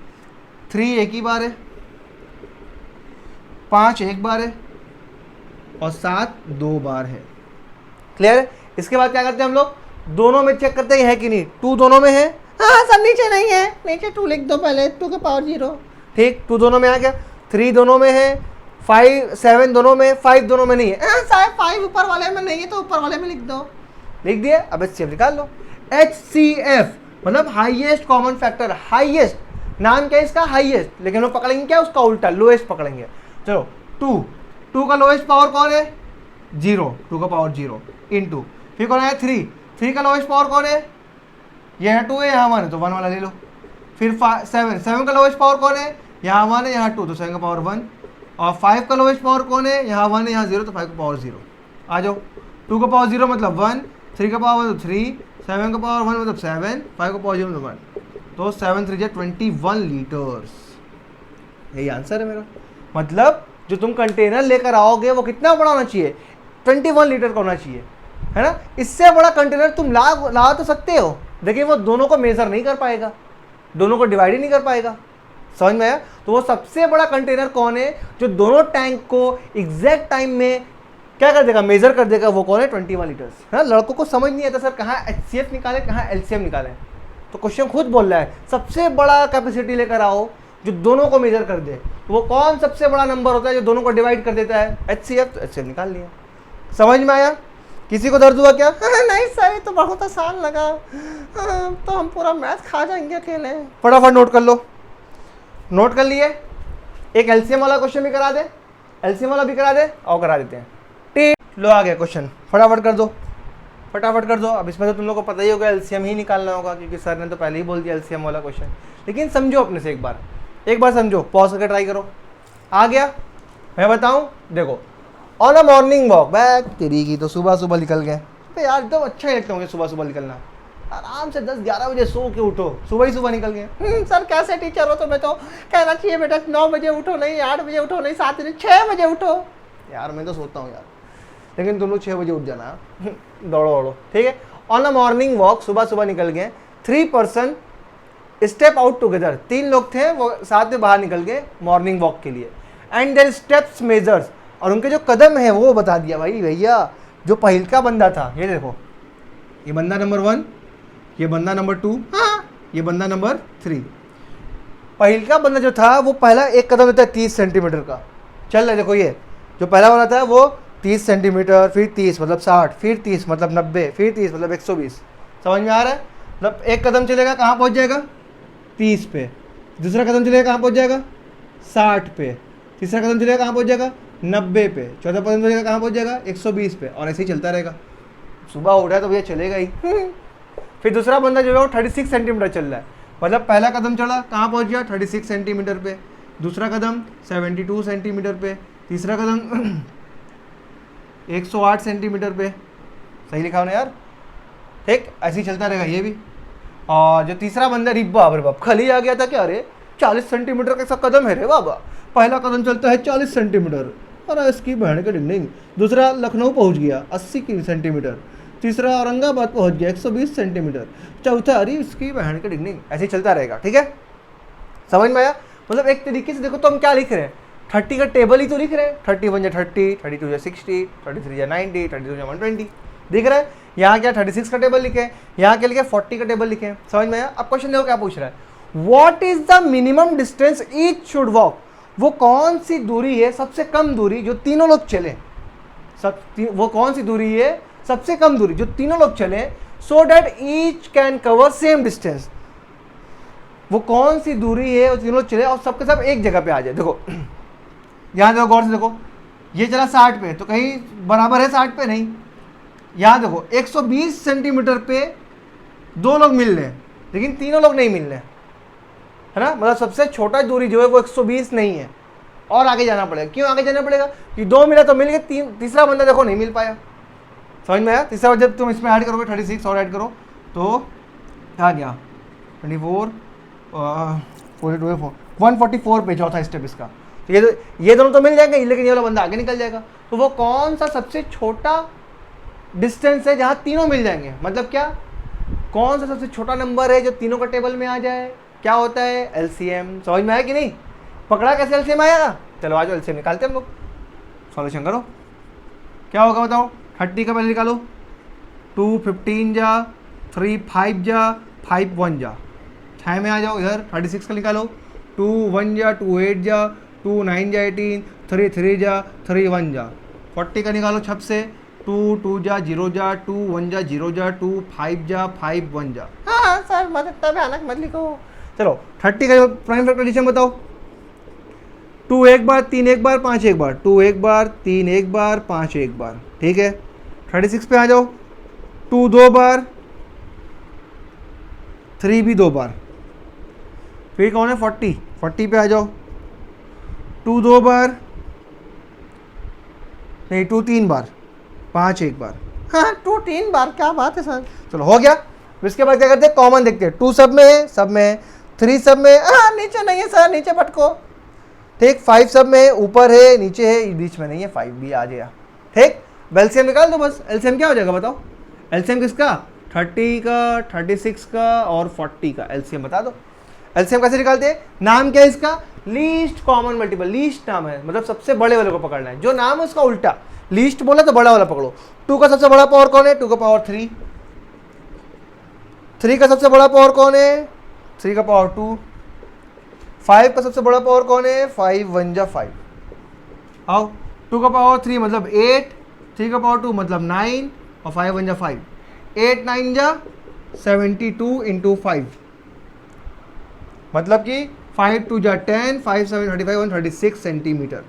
3 एक ही बार है, 5 एक बार है, और 7 2 बार है। क्लियर? इसके बाद क्या करते हैं हम लोग, दोनों में चेक करते हैं है कि नहीं। 2 दोनों में है, हाँ सर नीचे नहीं है, नीचे 2 लिख दो पहले, 2 का पावर 0। ठीक, 2 दोनों में आ गया, 3 दोनों में है, 5 7 दोनों में, 5 दोनों में नहीं है, साहब 5 ऊपर वाले में नहीं है तो ऊपर वाले में लिख दो। लिख दिया, अब HCF निकाल लो। HCF मतलब हाईएस्ट कॉमन फैक्टर, हाईएस्ट, नाम क्या है इसका, हाईएस्ट, लेकिन वो पकड़ेंगे क्या, उसका उल्टा, लोएस्ट पकड़ेंगे। चलो 2 का लोएस्ट पावर कौन है, 0, 2 का पावर 0 इंटू, फिर कौन है 3 का लोएस्ट पावर कौन है, ये है 2 है, यहाँ 1 है तो 1 वाला ले लो। फिर 7 का लोएस्ट पावर कौन है, यहाँ 1 है यहाँ 2 तो 7 का पावर 1, और 5 का लोएस्ट पावर कौन है, यहाँ 1 है यहाँ 0 तो 5 का पावर 0। आ जाओ, 2 का पावर 0 मतलब 1, 3 का पावर मतलब 3, 7 का पावर 1 मतलब 7, 5 का पावर 0 मतलब 1, तो 7 3 21 लीटर्स, यही आंसर है मेरा। मतलब जो तुम कंटेनर लेकर आओगे वो कितना बड़ा होना चाहिए, 21 लीटर का होना चाहिए, है ना। इससे बड़ा कंटेनर तुम ला तो सकते हो, देखिए वो दोनों को मेजर नहीं कर पाएगा, दोनों को डिवाइड ही नहीं कर पाएगा। समझ में आया? तो वो सबसे बड़ा कंटेनर कौन है जो दोनों टैंक को एग्जैक्ट टाइम में क्या कर देगा, मेजर कर देगा, वो कौन है, 21 लीटर्स। है ना, लड़कों को समझ नहीं आता सर कहाँ HCF निकाले कहाँ LCM निकाले, तो क्वेश्चन खुद बोल रहा है सबसे बड़ा कैपेसिटी लेकर आओ जो दोनों को मेजर कर दे। तो वो कौन सबसे बड़ा नंबर होता है जो दोनों को डिवाइड कर देता है, HCF, तो HCF निकाल लिया। समझ में आया? किसी को दर्द हुआ क्या? नहीं सर ये तो बहुत आसान लगा, तो हम पूरा मैथ खा जाएंगे अकेले। फटाफट नोट कर लो, नोट कर लिए। एक LCM वाला क्वेश्चन भी करा दे, LCM वाला भी करा दे, और करा देते हैं। ठीक, लो आ गया क्वेश्चन, फटाफट कर दो, फटाफट कर दो। अब इसमें तो तुम लोग को पता ही होगा LCM ही निकालना होगा, क्योंकि सर ने तो पहले ही बोल दिया LCM वाला क्वेश्चन। लेकिन समझो अपने से एक बार समझो, पॉज करके ट्राई करो। आ गया? मैं बताऊं, देखो, on a morning walk, bag तेरी की तो सुबह निकल गए तो यार एकदम अच्छा ही लगता है मुझे सुबह निकलना। आराम से 10-11 बजे सो के उठो, सुबह निकल गए। सर कैसे टीचर हो, तो मैं तो कहना चाहिए बेटा 9 बजे उठो, नहीं 8 बजे उठो, नहीं 7 बजे, 6 बजे उठो। यार मैं तो सोता हूँ यार, लेकिन तुम लोग 6 बजे उठ जाना, दौड़ो, ठीक है। ऑन अ मॉर्निंग वॉक, सुबह निकल गए, 3 पर्सन स्टेप आउट टुगेदर, 3 लोग थे वो साथ में बाहर निकल गए मॉर्निंग वॉक के लिए। एंड देयर स्टेप्स मेजर्स, और उनके जो कदम है वो बता दिया। भाई भैया जो पहल का बंदा था, ये देखो, ये बंदा नंबर 1, ये बंदा नंबर 2, हाँ ये बंदा नंबर 3। पहल का बंदा जो था वो पहला एक कदम लेता है 30 सेंटीमीटर का, चल रहा है। देखो ये जो पहला वाला था वो 30 सेंटीमीटर, फिर 30 मतलब 60, फिर 30 मतलब 90, फिर 30 मतलब 120। समझ में आ रहा है? मतलब एक कदम चलेगा कहाँ पहुँच जाएगा, 30 पे, दूसरा कदम चलेगा कहाँ पहुँच जाएगा, 60 पे, तीसरा कदम चलेगा कहाँ पहुँच जाएगा, 90 पे, चौथा कदम चलेगा कहाँ पहुँच जाएगा, 120 पे, और ऐसे ही चलता रहेगा। सुबह उठा है तो भैया चलेगा ही। फिर दूसरा बंदा जो है वो 36 सेंटीमीटर चल रहा है, मतलब पहला कदम चढ़ा कहाँ पहुँच गया, 36 सेंटीमीटर पे, दूसरा कदम 72 सेंटीमीटर पे, तीसरा कदम 108 सेंटीमीटर पे। सही लिखा ना यार? ठीक, ऐसे ही चलता रहेगा ये भी। और जो तीसरा बंदा, रिब्बा अरे बाप, खाली आ गया था क्या, अरे 40 सेंटीमीटर का कदम है रे बाबा, पहला कदम चलता है 40 सेंटीमीटर, अरे इसकी बहन के डिंग। दूसरा लखनऊ पहुंच गया 80 सेंटीमीटर, तीसरा औरंगाबाद पहुंच गया 120 सेंटीमीटर, चौथा अरे इसकी बहन के डिंग। ऐसे ही चलता रहेगा, ठीक है। समझ में आया? मतलब एक तरीके से देखो तो हम क्या लिख रहे हैं, 30 का टेबल ही तो लिख रहे हैं, 31 या 30, 32 या 60, 33 या 90, 32 या 120, दिख रहा है। यहाँ क्या 36 का टेबल लिखे, यहाँ क्या लिखे 40 का टेबल लिखे। समझ में आया? अब क्वेश्चन देखो क्या पूछ रहा है, what is the minimum distance each should walk, वो कौन सी दूरी है सबसे कम दूरी जो तीनों लोग चले, वो कौन सी दूरी है सबसे कम दूरी जो तीनों लोग चले, so that each can cover same distance. वो कौन सी दूरी है वो तीनों लोग चले और सबके सब एक जगह पे आ जाए। देखो यहाँ देखो, गौर से देखो, ये चला 60 पे तो कहीं बराबर है 60 पे नहीं। यहाँ देखो 120 सेंटीमीटर पे 2 लोग मिल रहे हैं लेकिन तीनों लोग नहीं मिल रहे, है ना। मतलब सबसे छोटा दूरी जो है वो 120 नहीं है, और आगे जाना पड़ेगा। क्यों आगे जाना पड़ेगा? कि 2 मिला तो मिल गए, तीसरा बंदा देखो नहीं मिल पाया। समझ में आया? तीसरा जब तुम इसमें ऐड करोगे 36 और ऐड करो तो आ गया 24 144 पे चौथा स्टेप इसका। तो ये दोनों तो मिल जाएंगे, लेकिन ये वाला बंदा आगे निकल जाएगा। तो वो कौन सा सबसे छोटा डिस्टेंस है जहाँ तीनों मिल जाएंगे, मतलब क्या, कौन सा सबसे छोटा नंबर है जो तीनों का टेबल में आ जाए, क्या होता है, LCM। समझ में आया कि नहीं? पकड़ा कैसे LCM आया? चलो आज LCM निकालते हैं हम लोग, सॉल्यूशन करो। क्या होगा बताओ, 30 का पहले निकालो, 2 15 जा, 3 5 जा, 5 1 जा, 6 में आ जाओ इधर, 36 का निकालो, 2 1 जा, 2 8 जा, 2 9 जा 18, 3 3 जा, 3 1 जा, 40 का निकालो छप से, 2 2 जा 0 जा, 2 1 जा 0 जा, 2 5 जा 5 1 जा। हाँ सर मत इतना भयानक मत लिखो। चलो 30 का प्राइम फैक्टराइजेशन बताओ, 2 एक बार, 3 एक बार, 5 एक बार, 2 एक बार, 3 एक बार, 5 एक बार, ठीक है। 36 पे आ जाओ, 2 2 बार, 3 भी 2 बार, फिर कौन है 40 पे आ जाओ, 2 2 बार, नहीं 2 3 बार, 5 एक बार, हाँ 2 3 बार, क्या बात है सर। चलो हो गया। इसके बाद क्या करते हैं, कॉमन देखते हैं, 2 सब में है, सब में है, 3 सब में, हाँ नीचे नहीं है सर, नीचे पटको, ठीक। 5 सब में, ऊपर है, नीचे है, बीच में नहीं है, 5 भी आ गया, ठीक। एलसीएम निकाल दो बस। एलसीएम क्या हो जाएगा बताओ, एलसीएम किसका, 30 का, 36 का और 40 का एलसीएम बता दो। एलसीएम कैसे निकालते हैं, नाम क्या है इसका, लीस्ट कॉमन मल्टीपल, लीस्ट नाम है मतलब सबसे बड़े वाले को पकड़ना है, जो नाम है उसका उल्टा, लीस्ट बोला तो बड़ा वाला पकड़ो। 2 का सबसे बड़ा पावर कौन है, 2 का पावर 3, 3 का सबसे बड़ा पावर कौन है, 3 का पावर 2, 5 का सबसे बड़ा पावर कौन है, 5 1 जा 5, आओ 2 का पावर 3 मतलब 8, 3 का पावर 2 मतलब 9 और 5 1 जा 5, 8 9 जा 72 इंटू 5, मतलब कि 5 2 जा 10, 5 7 35 136 सेंटीमीटर,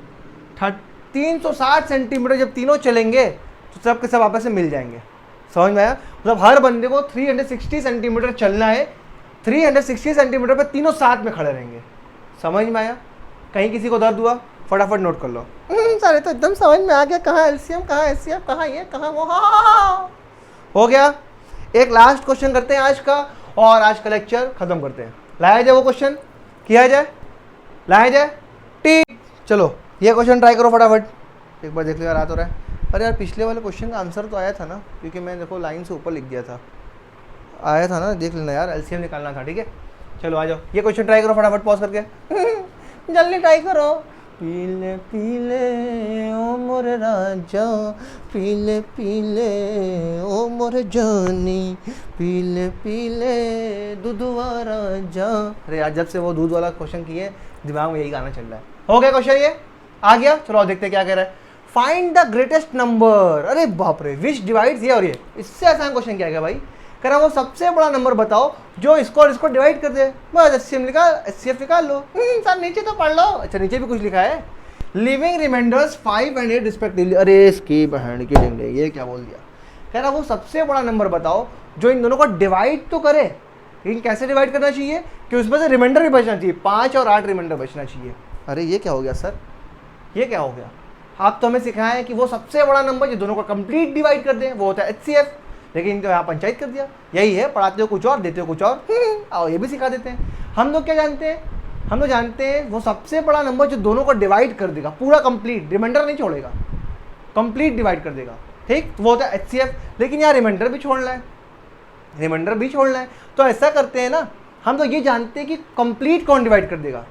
360 सेंटीमीटर जब तीनों चलेंगे तो सब के सब आपस में मिल जाएंगे। समझ में आया, मतलब हर बंदे को 360 सेंटीमीटर चलना है, 360 सेंटीमीटर पे तीनों साथ में खड़े रहेंगे। समझ में आया, कहीं किसी को दर्द हुआ फटाफट नोट कर लो। सारे तो एकदम समझ में आ गया, कहाँ एलसीएम, कहाँ एचसीएफ, कहाँ ये, कहाँ वो, हाँ हो गया। एक लास्ट क्वेश्चन करते हैं आज का, और आज का लेक्चर खत्म करते हैं। लाया जाए वो क्वेश्चन, किया जाए, लाया जाए, ठीक। चलो ये क्वेश्चन ट्राई करो फटाफट, एक बार देख लो यार आ तो रहा है। अरे यार पिछले वाले क्वेश्चन का आंसर तो आया था ना, क्योंकि मैं देखो लाइन से ऊपर लिख दिया था, आया था ना, देख लेना यार, एलसीएम निकालना था, ठीक है। चलो आ जाओ, ये क्वेश्चन ट्राई करो फटाफट पॉज करके जल्दी ट्राई करो। पीले पीले ओ मोर राजा, पीले पीले ओ मोर जानी, पीले पीले दूधवा राजा। अरे यार जब से वो दूध वाला क्वेश्चन किए दिमाग में यही गाना चल रहा है। हो गया क्वेश्चन, ये आ गया। चलो देखते हैं क्या कह रहा है, फाइंड द ग्रेटेस्ट नंबर। अरे बाप रे, विच डिवाइड्स ये और ये, इससे आसान क्वेश्चन क्या है भाई, कह रहा वो सबसे बड़ा नंबर बताओ जो इसको और इसको डिवाइड कर दे। बस एचसीएफ निकाल, एचसीएफ निकाल लो। सर नीचे तो पढ़ लो। अच्छा नीचे भी कुछ लिखा है, लिविंग रिमाइंडर्स 5 and 8 रिस्पेक्टिवली। अरे इसकी बहन की डिंगे, ये क्या बोल दिया। कह रहा वो सबसे बड़ा नंबर बताओ जो इन दोनों को डिवाइड तो करे, लेकिन कैसे डिवाइड करना चाहिए कि उसमें से रिमाइंडर भी बचना चाहिए, 5 और 8 रिमाइंडर बचना चाहिए। अरे ये क्या हो गया सर, ये क्या हो गया। आप तो हमें सिखाएं कि वो सबसे बड़ा नंबर जो दोनों को कंप्लीट डिवाइड कर दे वो होता है एचसीएफ, लेकिन तो यहाँ पंचायत कर दिया। यही है, पढ़ाते हो कुछ और देते हो कुछ और। आओ ये भी सिखा देते हैं। हम लोग क्या जानते हैं, हम लोग जानते हैं वो सबसे बड़ा नंबर जो दोनों को डिवाइड कर देगा पूरा कंप्लीट, रिमाइंडर नहीं छोड़ेगा, कंप्लीट डिवाइड कर देगा, ठीक, तो वो होता है एचसीएफ। लेकिन यहाँ रिमाइंडर भी छोड़ना है, रिमाइंडर भी छोड़ना है, तो ऐसा करते हैं ना, हम तो ये जानते हैं कि कंप्लीट कौन डिवाइड कर देगा,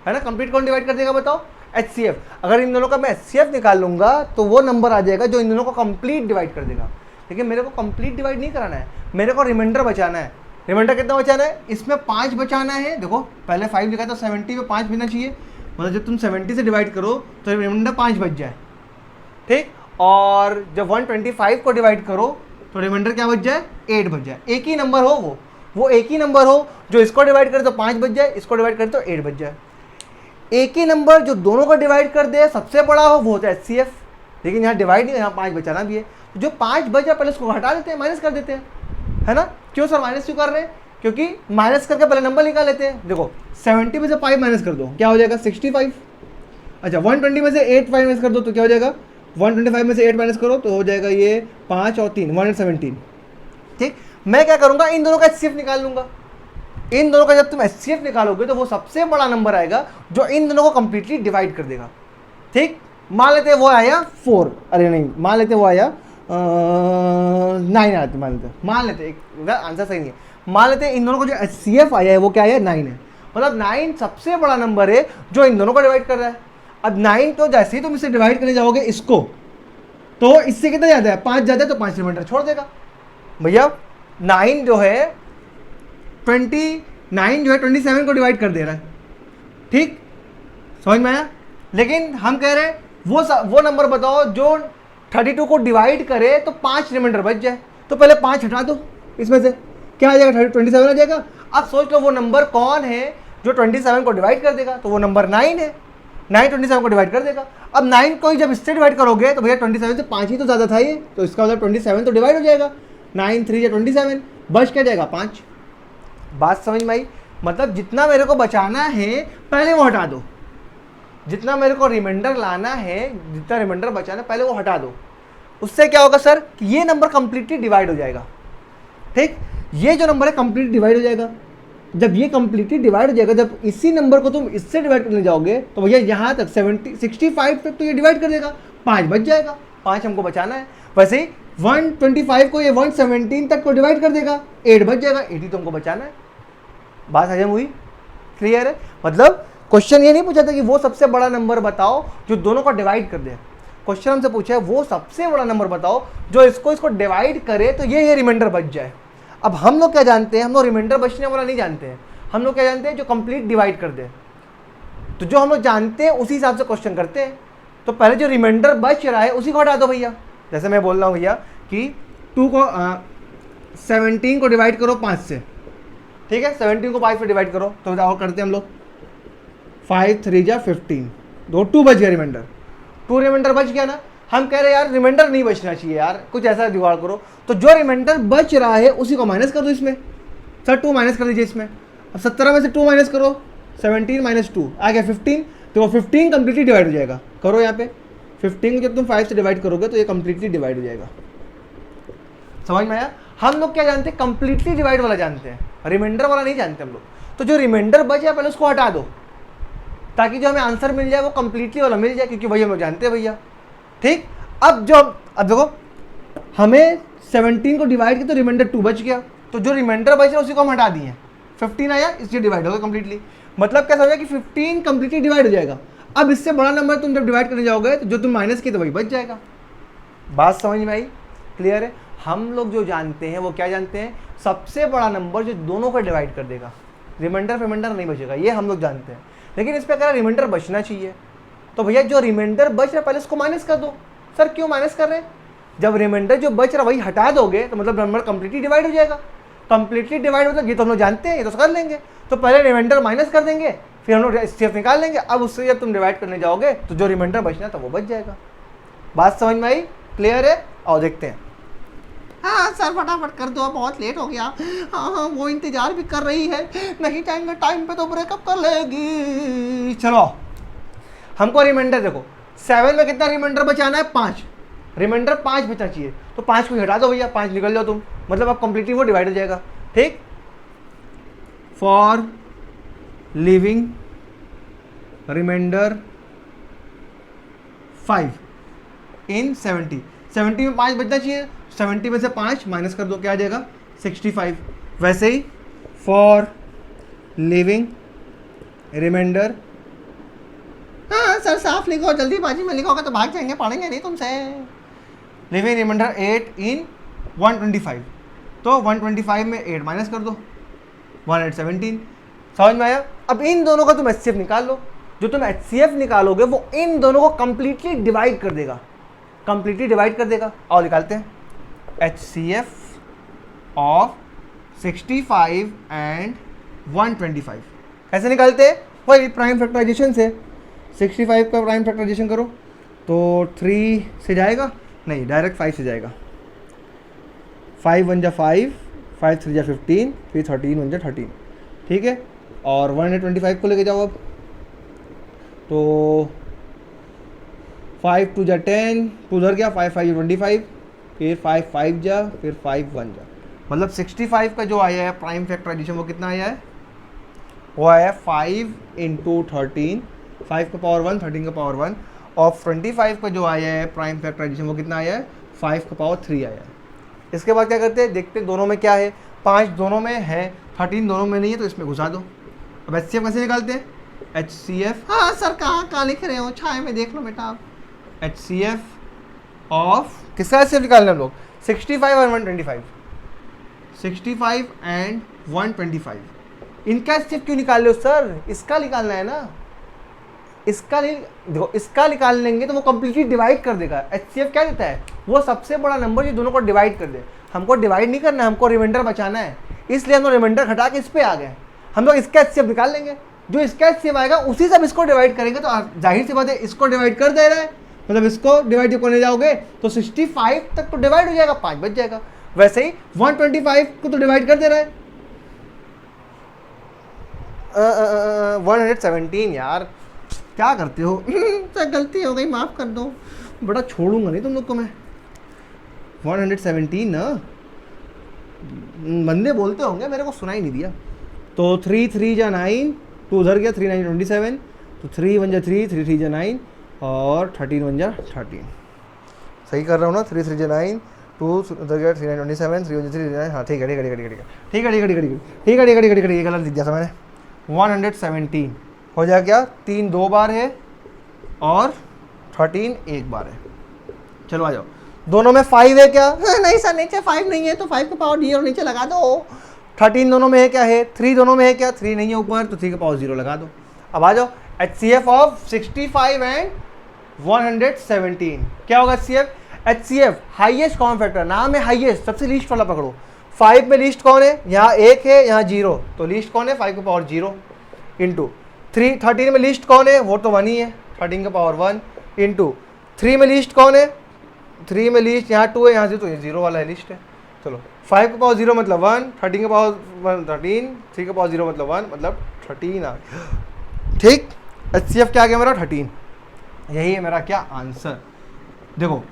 है ना। कंप्लीट कौन डिवाइड कर देगा बताओ, एचसीएफ। अगर इन दोनों का मैं एचसीएफ निकाल लूंगा तो वो नंबर आ जाएगा जो इन दोनों को कंप्लीट डिवाइड कर देगा। लेकिन मेरे को कंप्लीट डिवाइड नहीं कराना है, मेरे को रिमाइंडर बचाना है। रिमाइंडर कितना बचाना है, इसमें 5 बचाना है। देखो पहले 5 लिखा था, 70 में 5 बचना चाहिए, मतलब जब तुम 70 से डिवाइड करो तो रिमाइंडर 5 बच जाए, ठीक। और जब 125 को डिवाइड करो तो रिमाइंडर क्या बच जाए, 8 बच जाए। एक ही नंबर हो वो एक ही नंबर हो, जो इसको डिवाइड करे तो 5 बच जाए, इसको डिवाइड करे तो 8 बच जाए। एक ही नंबर जो दोनों को डिवाइड कर दे सबसे बड़ा हो वो होता है एचसीएफ। लेकिन यहाँ डिवाइड नहीं, यहाँ 5 बचाना भी है। जो 5 बचा पहले उसको हटा देते हैं, माइनस कर देते हैं, है ना। क्यों सर माइनस क्यों कर रहे हैं, क्योंकि माइनस करके पहले नंबर निकाल लेते हैं। देखो 70 में से 5 माइनस कर दो क्या हो जाएगा, 65। अच्छा 120 में से 8 माइनस कर दो तो क्या हो जाएगा, 125 में से 8 माइनस करो तो हो जाएगा ये 5 और 3 117, ठीक। मैं क्या करूँगा, इन दोनों का एचसीएफ निकाल लूँगा। इन दोनों का जब तुम एचसीएफ निकालोगे तो वो सबसे बड़ा नंबर आएगा जो इन दोनों को कंप्लीटली डिवाइड कर देगा, ठीक। मान लेते वो आया 4, अरे नहीं मान लेते वो आया 9 आते, मान लेते आंसर सही नहीं है, मान लेते इन दोनों को जो एचसीएफ आया है वो क्या है, 9 है। मतलब 9 सबसे बड़ा नंबर है जो इन दोनों को डिवाइड कर रहा है। अब 9 तो जैसे ही तुम इसे डिवाइड करने जाओगे इसको, तो इससे कितना ज़्यादा है, 5 ज़्यादा है, तो 5 रिमाइंडर छोड़ देगा भैया। 9 जो है 29 जो है 27 को डिवाइड कर दे रहा है, ठीक, समझ में आया। लेकिन हम कह रहे हैं वो नंबर बताओ जो 32 को डिवाइड करे तो 5 रिमाइंडर बच जाए। तो पहले 5 हटा दो, इसमें से क्या आ जाएगा, 27 आ जाएगा। अब सोच लो वो नंबर कौन है जो 27 को डिवाइड कर देगा, तो वो नंबर 9 है। 9 27 को डिवाइड कर देगा। अब 9 को ही जब इससे डिवाइड करोगे तो भैया 27 से 5 ही तो ज़्यादा था ये, तो इसका मतलब 27 तो डिवाइड हो जाएगा। 9 3 या 27, बच क्या जाएगा 5। बात समझ में आई। मतलब जितना मेरे को बचाना है पहले वो हटा दो, जितना मेरे को रिमाइंडर लाना है, जितना रिमाइंडर बचाना है पहले वो हटा दो। उससे क्या होगा सर कि ये नंबर कंप्लीटली डिवाइड हो जाएगा, ठीक। ये जो नंबर है कंप्लीटली डिवाइड हो जाएगा। जब ये कंप्लीटली डिवाइड हो जाएगा, जब इसी नंबर को तुम इससे डिवाइड करने जाओगे तो भैया यहाँ तक 65 तक तो ये डिवाइड कर देगा, 5 बच जाएगा, 5 हमको बचाना है। वैसे ही 125 को ये 117 तक को डिवाइड कर देगा, 8 बच जाएगा, 80 तो हमको बचाना है। बात हजम हुई, क्लियर है। मतलब क्वेश्चन ये नहीं पूछा था कि वो सबसे बड़ा नंबर बताओ जो दोनों को डिवाइड कर दे। क्वेश्चन हमसे पूछा है वो सबसे बड़ा नंबर बताओ जो इसको डिवाइड करे तो ये रिमाइंडर बच जाए। अब हम लोग क्या जानते हैं, हम लोग रिमाइंडर बचने वाला नहीं जानते हैं, हम लोग क्या जानते हैं जो कंप्लीट डिवाइड कर दे। तो जो हम लोग जानते हैं उसी हिसाब से क्वेश्चन करते हैं। तो पहले जो रिमाइंडर बच रहा है उसी को हटा दो भैया। जैसे मैं बोल रहा हूँ भैया कि 17 को डिवाइड करो 5 से, ठीक है, 17 को 5 से डिवाइड करो, तो बताओ करते हैं हम लोग 5 3 जा 15, 2 बच गया रिमाइंडर, 2 रिमाइंडर बच गया ना। हम कह रहे हैं यार रिमाइंडर नहीं बचना चाहिए यार, कुछ ऐसा जुगाड़ करो। तो जो रिमाइंडर बच रहा है उसी को माइनस कर दो इसमें, सर 2 माइनस कर दीजिए इसमें। अब 17 में से 2 माइनस करो, 17 माइनस 2 आ गया 15, तो वो 15 कंप्लीटली डिवाइड हो जाएगा। करो यहाँ पे 15 को जब तुम 5 से डिवाइड करोगे तो ये कंप्लीटली डिवाइड हो जाएगा। समझ में आया। हम लोग क्या जानते हैं, कंप्लीटली डिवाइड वाला जानते हैं, रिमाइंडर वाला नहीं जानते हम लोग। तो जो रिमाइंडर बच है पहले उसको हटा दो ताकि जो हमें आंसर मिल जाए वो कंप्लीटली वाला मिल जाए, क्योंकि वही हम लोग जानते हैं भैया, ठीक। अब देखो हमें 17 को डिवाइड किया तो रिमाइंडर 2 बच गया, तो जो रिमाइंडर बच रहा है उसी को हम हटा दिए, 15 आया, इसलिए डिवाइड हो गया कंप्लीटली। मतलब क्या समझा कि 15 कंप्लीटली डिवाइड हो जाएगा। अब इससे बड़ा नंबर तुम जब डिवाइड करने जाओगे तो जो तुम माइनस किए तो वही बच जाएगा। बात समझ में आई, क्लियर है। हम लोग जो जानते हैं वो क्या जानते हैं, सबसे बड़ा नंबर जो दोनों को डिवाइड कर देगा, रिमाइंडर नहीं बचेगा, ये हम लोग जानते हैं। लेकिन इस पर अगर रिमाइंडर बचना चाहिए तो भैया जो रिमाइंडर बच रहा है पहले उसको माइनस कर दो। सर क्यों माइनस कर रहे हैं, जब रिमाइंडर जो बच रहा है वही हटा दोगे तो मतलब नंबर कंप्लीटली डिवाइड हो जाएगा। कंप्लीटली डिवाइड मतलब ये तो हम लोग जानते हैं, ये तो कर लेंगे। तो पहले रिमाइंडर माइनस कर देंगे, फिर हम लोग एचसीएफ निकाल लेंगे। अब उससे जब तुम डिवाइड करने जाओगे तो जो रिमाइंडर बचना तो वो बच जाएगा। बात समझ में आई, क्लियर है। और देखते हैं। हाँ सर फटाफट कर दो, बहुत लेट हो गया। हाँ वो इंतजार भी कर रही है, नहीं जाएंगे टाइम पे तो ब्रेकअप कर लेगी। चलो हमको रिमाइंडर देखो, 7 में कितना रिमाइंडर बचाना है, 5 रिमाइंडर 5 बचना चाहिए, तो 5 को हटा दो भैया, 5 निकल जाओ तुम, मतलब अब कंप्लीटली वो डिवाइड हो जाएगा, ठीक। फॉर लिविंग रिमाइंडर 5 इन 70 में 5 बचना चाहिए, 70 में से 5 माइनस कर दो, क्या आ जाएगा 65। वैसे ही फॉर लिविंग रिमाइंडर, हाँ सर साफ लिखो, जल्दीबाजी में लिखोगे तो भाग जाएंगे, पढ़ेंगे नहीं तुमसे। लिविंग रिमाइंडर 8 इन 125, तो 125 में 8 माइनस कर दो, 117। समझ में आया। अब इन दोनों का तुम एचसीएफ निकाल लो, जो तुम एचसीएफ निकालोगे वो इन दोनों को कंप्लीटली डिवाइड कर देगा, कंप्लीटली डिवाइड कर देगा। और निकालते हैं एचसीएफ ऑफ 65 एंड 125। कैसे निकालते हैं, वही प्राइम फैक्टराइजेशन से। 65 का प्राइम फैक्टराइजेशन करो तो 3 से जाएगा, नहीं डायरेक्ट 5 से जाएगा। 5 1 जा 5, 5 3 जा 15, फिर 13 1 जा 13, ठीक है। और 125 को लेके जाओ अब, तो 5 2 जा 10, 2 उधर गया, 5 5 25, फिर 5 5 जा, फिर 5 1 जा, मतलब 65 का जो आया है प्राइम फैक्टराइजेशन वो कितना आया है, वो आया है 5 × 13, 5 का पावर 1, 13 का पावर 1। और 25 का जो आया है प्राइम फैक्टराइजेशन वो कितना आया है, 5 का पावर 3 आया है। इसके बाद क्या करते हैं, देखते हैं दोनों में क्या है, 5 दोनों में है, 13 दोनों में नहीं है, तो इसमें घुसा दो। अब एचसीएफ कैसे निकालते हैं, एचसीएफ, हाँ सर कहाँ लिख रहे हो, छाए में देख लो बेटा आप। एचसीएफ ऑफ किसका एचसीएफ निकालना है हम लोग 65 और 125, 65 एंड 125, इनका एचसीएफ क्यों निकाल लो सर, इसका निकालना है ना, इसका नहीं, देखो इसका निकाल लेंगे तो वो कंप्लीटली डिवाइड कर देगा। एचसीएफ क्या देता है, वो सबसे बड़ा नंबर जो दोनों को डिवाइड कर दे। हमको डिवाइड नहीं करना है, हमको रिमाइंडर बचाना है, इसलिए हम लोग रिमाइंडर घटा के इस पे आ गए। हम लोग इसका एचसीएफ निकाल लेंगे, जो इसका एचसीएफ आएगा उसी से हम इसको डिवाइड करेंगे। तो जाहिर सी बात है इसको डिवाइड कर दे रहा है, मतलब इसको डिवाइड करने जाओगे तो 65 तक तो डिवाइड हो जाएगा, 5 बच जाएगा। वैसे ही 125 को तो डिवाइड कर दे रहा है 117। यार क्या करते हो सर गलती हो गई, माफ कर दो। बड़ा छोड़ूंगा नहीं तुम लोग को मैं। 117 ना, बंदे बोलते होंगे, मेरे को सुनाई नहीं दिया। तो 3 3 जा 9, 2 उधर गया, 3 9 27, तो 3 1 जा 3, 3 3 जा 9 और 13 1 जा 13। सही कर रहा हूँ ना, 3 3 जा 9, 2 उधर गया 3 9 27, 3 1 जा 3 हाँ ठीक है ठीक है ठीक है ठीक है ठीक है ठीक है ठीक है ठीक है ठीक है ठीक है, ये गलत लिख दिया था मैंने। 117 हो जाएगा क्या, 3 2 बार है और 13 1 बार है। चलो आ जाओ, दोनों में 5 है क्या, नहीं सर नीचे 5 नहीं है तो 5 के पावर डी और नीचे लगा दो। 13 दोनों में है क्या है, 3 दोनों में है क्या, 3 नहीं है ऊपर तो 3 के पावर 0 लगा दो। अब आ जाओ एचसीएफ ऑफ 65 एंड 117 क्या होगा HCF, HCF highest common factor, नाम है हाईएस्ट, सबसे लीस्ट वाला पकड़ो। 5 में लीस्ट कौन है, यहाँ 1 है यहाँ 0, तो लीस्ट कौन है 5 के पावर 0 इंटू 13 में लीस्ट कौन है, वो तो 1 ही है, 13 का पावर 1 इंटू 3 में लीस्ट कौन है, 3 में लीस्ट यहाँ 2 है यहाँ 0, तो ये 0 वाला है लिस्ट है। चलो 5 का पावर 0 मतलब 1, 13 का पावर 1 13, 3 का पावर 0 मतलब 1, मतलब 13 आ गया। ठीक, एचसीएफ क्या आ गया मेरा 13, यही है मेरा क्या आंसर। देखो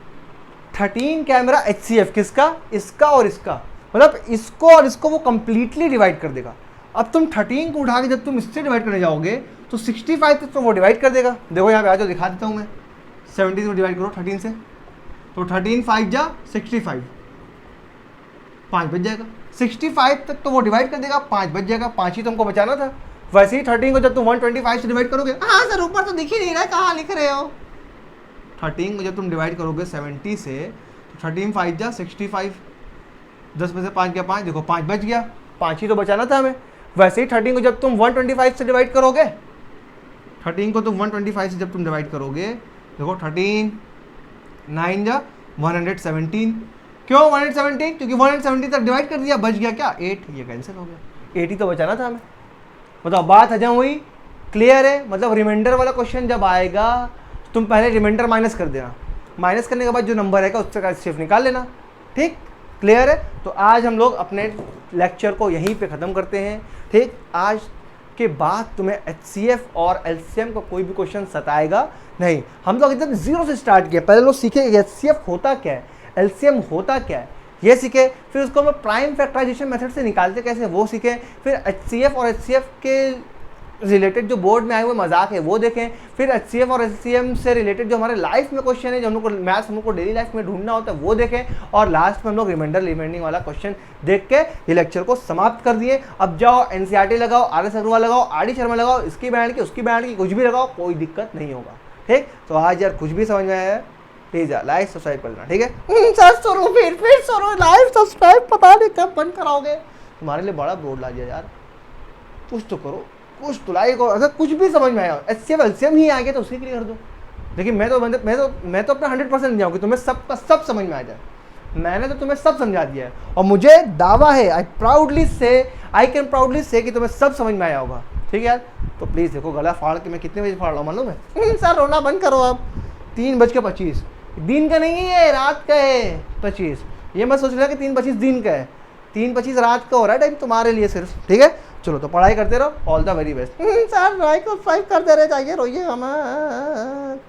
13 क्या है मेरा एचसीएफ, किसका, इसका और इसका, मतलब इसको और इसको वो कंप्लीटली डिवाइड कर देगा। अब तुम 13 को उठा के जब तुम इससे डिवाइड करने जाओगे तो 65 तक तो वो डिवाइड कर देगा। देखो यहाँ पे आ जाओ, दिखा देता हूँ मैं, 70 को डिवाइड करो 13 से, तो 13 5 जा 65, 5 बच जाएगा। 65 तक तो वो डिवाइड कर देगा, 5 बच जाएगा, 5 ही तुमको बचाना था। वैसे ही 13 को जब तुम 125 से डिवाइड करोगे, हाँ सर ऊपर तो दिख ही नहीं रहा, कहाँ लिख रहे हो। 13 को जब तुम डिवाइड करोगे 70 से, तो 13 5 जा 65, 10 में से 5 गया 5, देखो 5 बच गया, 5 ही तो बचाना था हमें। वैसे ही 13 को जब तुम 125 से डिवाइड करोगे, 13 को तुम 125 से जब तुम डिवाइड करोगे, देखो 13 9 जा 117, क्यों 117, क्योंकि 117 तक डिवाइड कर दिया, बच गया क्या 8, ये कैंसिल हो गया, 8 ही तो बचाना था हमें। बताओ बात हजम हुई, क्लियर है। मतलब रिमाइंडर वाला क्वेश्चन जब आएगा तो तुम पहले रिमाइंडर माइनस कर देना, माइनस करने के बाद जो नंबर आएगा उससे का शिफ्ट निकाल लेना। ठीक, क्लियर है। तो आज हम लोग अपने लेक्चर को यहीं पे ख़त्म करते हैं। ठीक, आज के बाद तुम्हें एचसीएफ और एलसीएम का कोई भी क्वेश्चन सताएगा नहीं। हम लोग एकदम जीरो से स्टार्ट किया, पहले लोग सीखे एचसीएफ होता क्या है, एलसीएम होता क्या है, ये सीखे, फिर उसको हम लोग प्राइम फैक्टराइजेशन मेथड से निकालते कैसे वो सीखें, फिर एचसीएफ और एचसीएफ के रिलेटेड जो बोर्ड में आए हुए मजाक है वो देखें, फिर एचसीएफ और एचसीएम से रिलेटेड जो हमारे लाइफ में क्वेश्चन है, जो हम लोग को मैथ्स हम लोग को डेली लाइफ में ढूंढना होता है वो देखें, और लास्ट में हम लोग रिमाइंडिंग वाला क्वेश्चन देख के ये लेक्चर को समाप्त कर दिए। अब जाओ एनसीईआरटी लगाओ, आर.एस. अग्रवाल लगाओ, आर.डी. शर्मा लगाओ, इसकी बैंड की उसकी बैंड की कुछ भी लगाओ, कोई दिक्कत नहीं होगा। ठीक, तो आज यार कुछ भी समझ में आया है प्लीज़ यार लाइक सब्सक्राइब कर देना। ठीक है सर सुनो, फिर सुनो, लाइव सब्सक्राइब पता नहीं कब बंद कराओगे। तुम्हारे लिए बड़ा बोर्ड ला दिया यार, कुछ तो करो, कुछ तो लाइक, अगर कुछ भी समझ में आया, एचसीएफ एलसीएम ही आ गया तो उसी के लिए कर दो। लेकिन मैं तो अपना 100% जाऊँगी, तुम्हें सबका सब समझ में आ जाए। मैंने तो तुम्हें सब समझा दिया है और मुझे दावा है, आई कैन प्राउडली से कि तुम्हें सब समझ में आया होगा। ठीक है यार, तो प्लीज़ देखो गला फाड़ के मैं कितने बजे फाड़ रहा हूँ मालूम है सर रोना बंद करो अब। 3:25, दिन का नहीं है, रात का है 25। ये मैं सोच रहा कि 3:25 दिन का है, 3:25 रात का हो रहा है टाइम तुम्हारे लिए सिर्फ। ठीक है, चलो तो पढ़ाई करते रहो, all the very best. Sir like और सब्सक्राइब कर दे रहे, चाहिए रोइए हमें।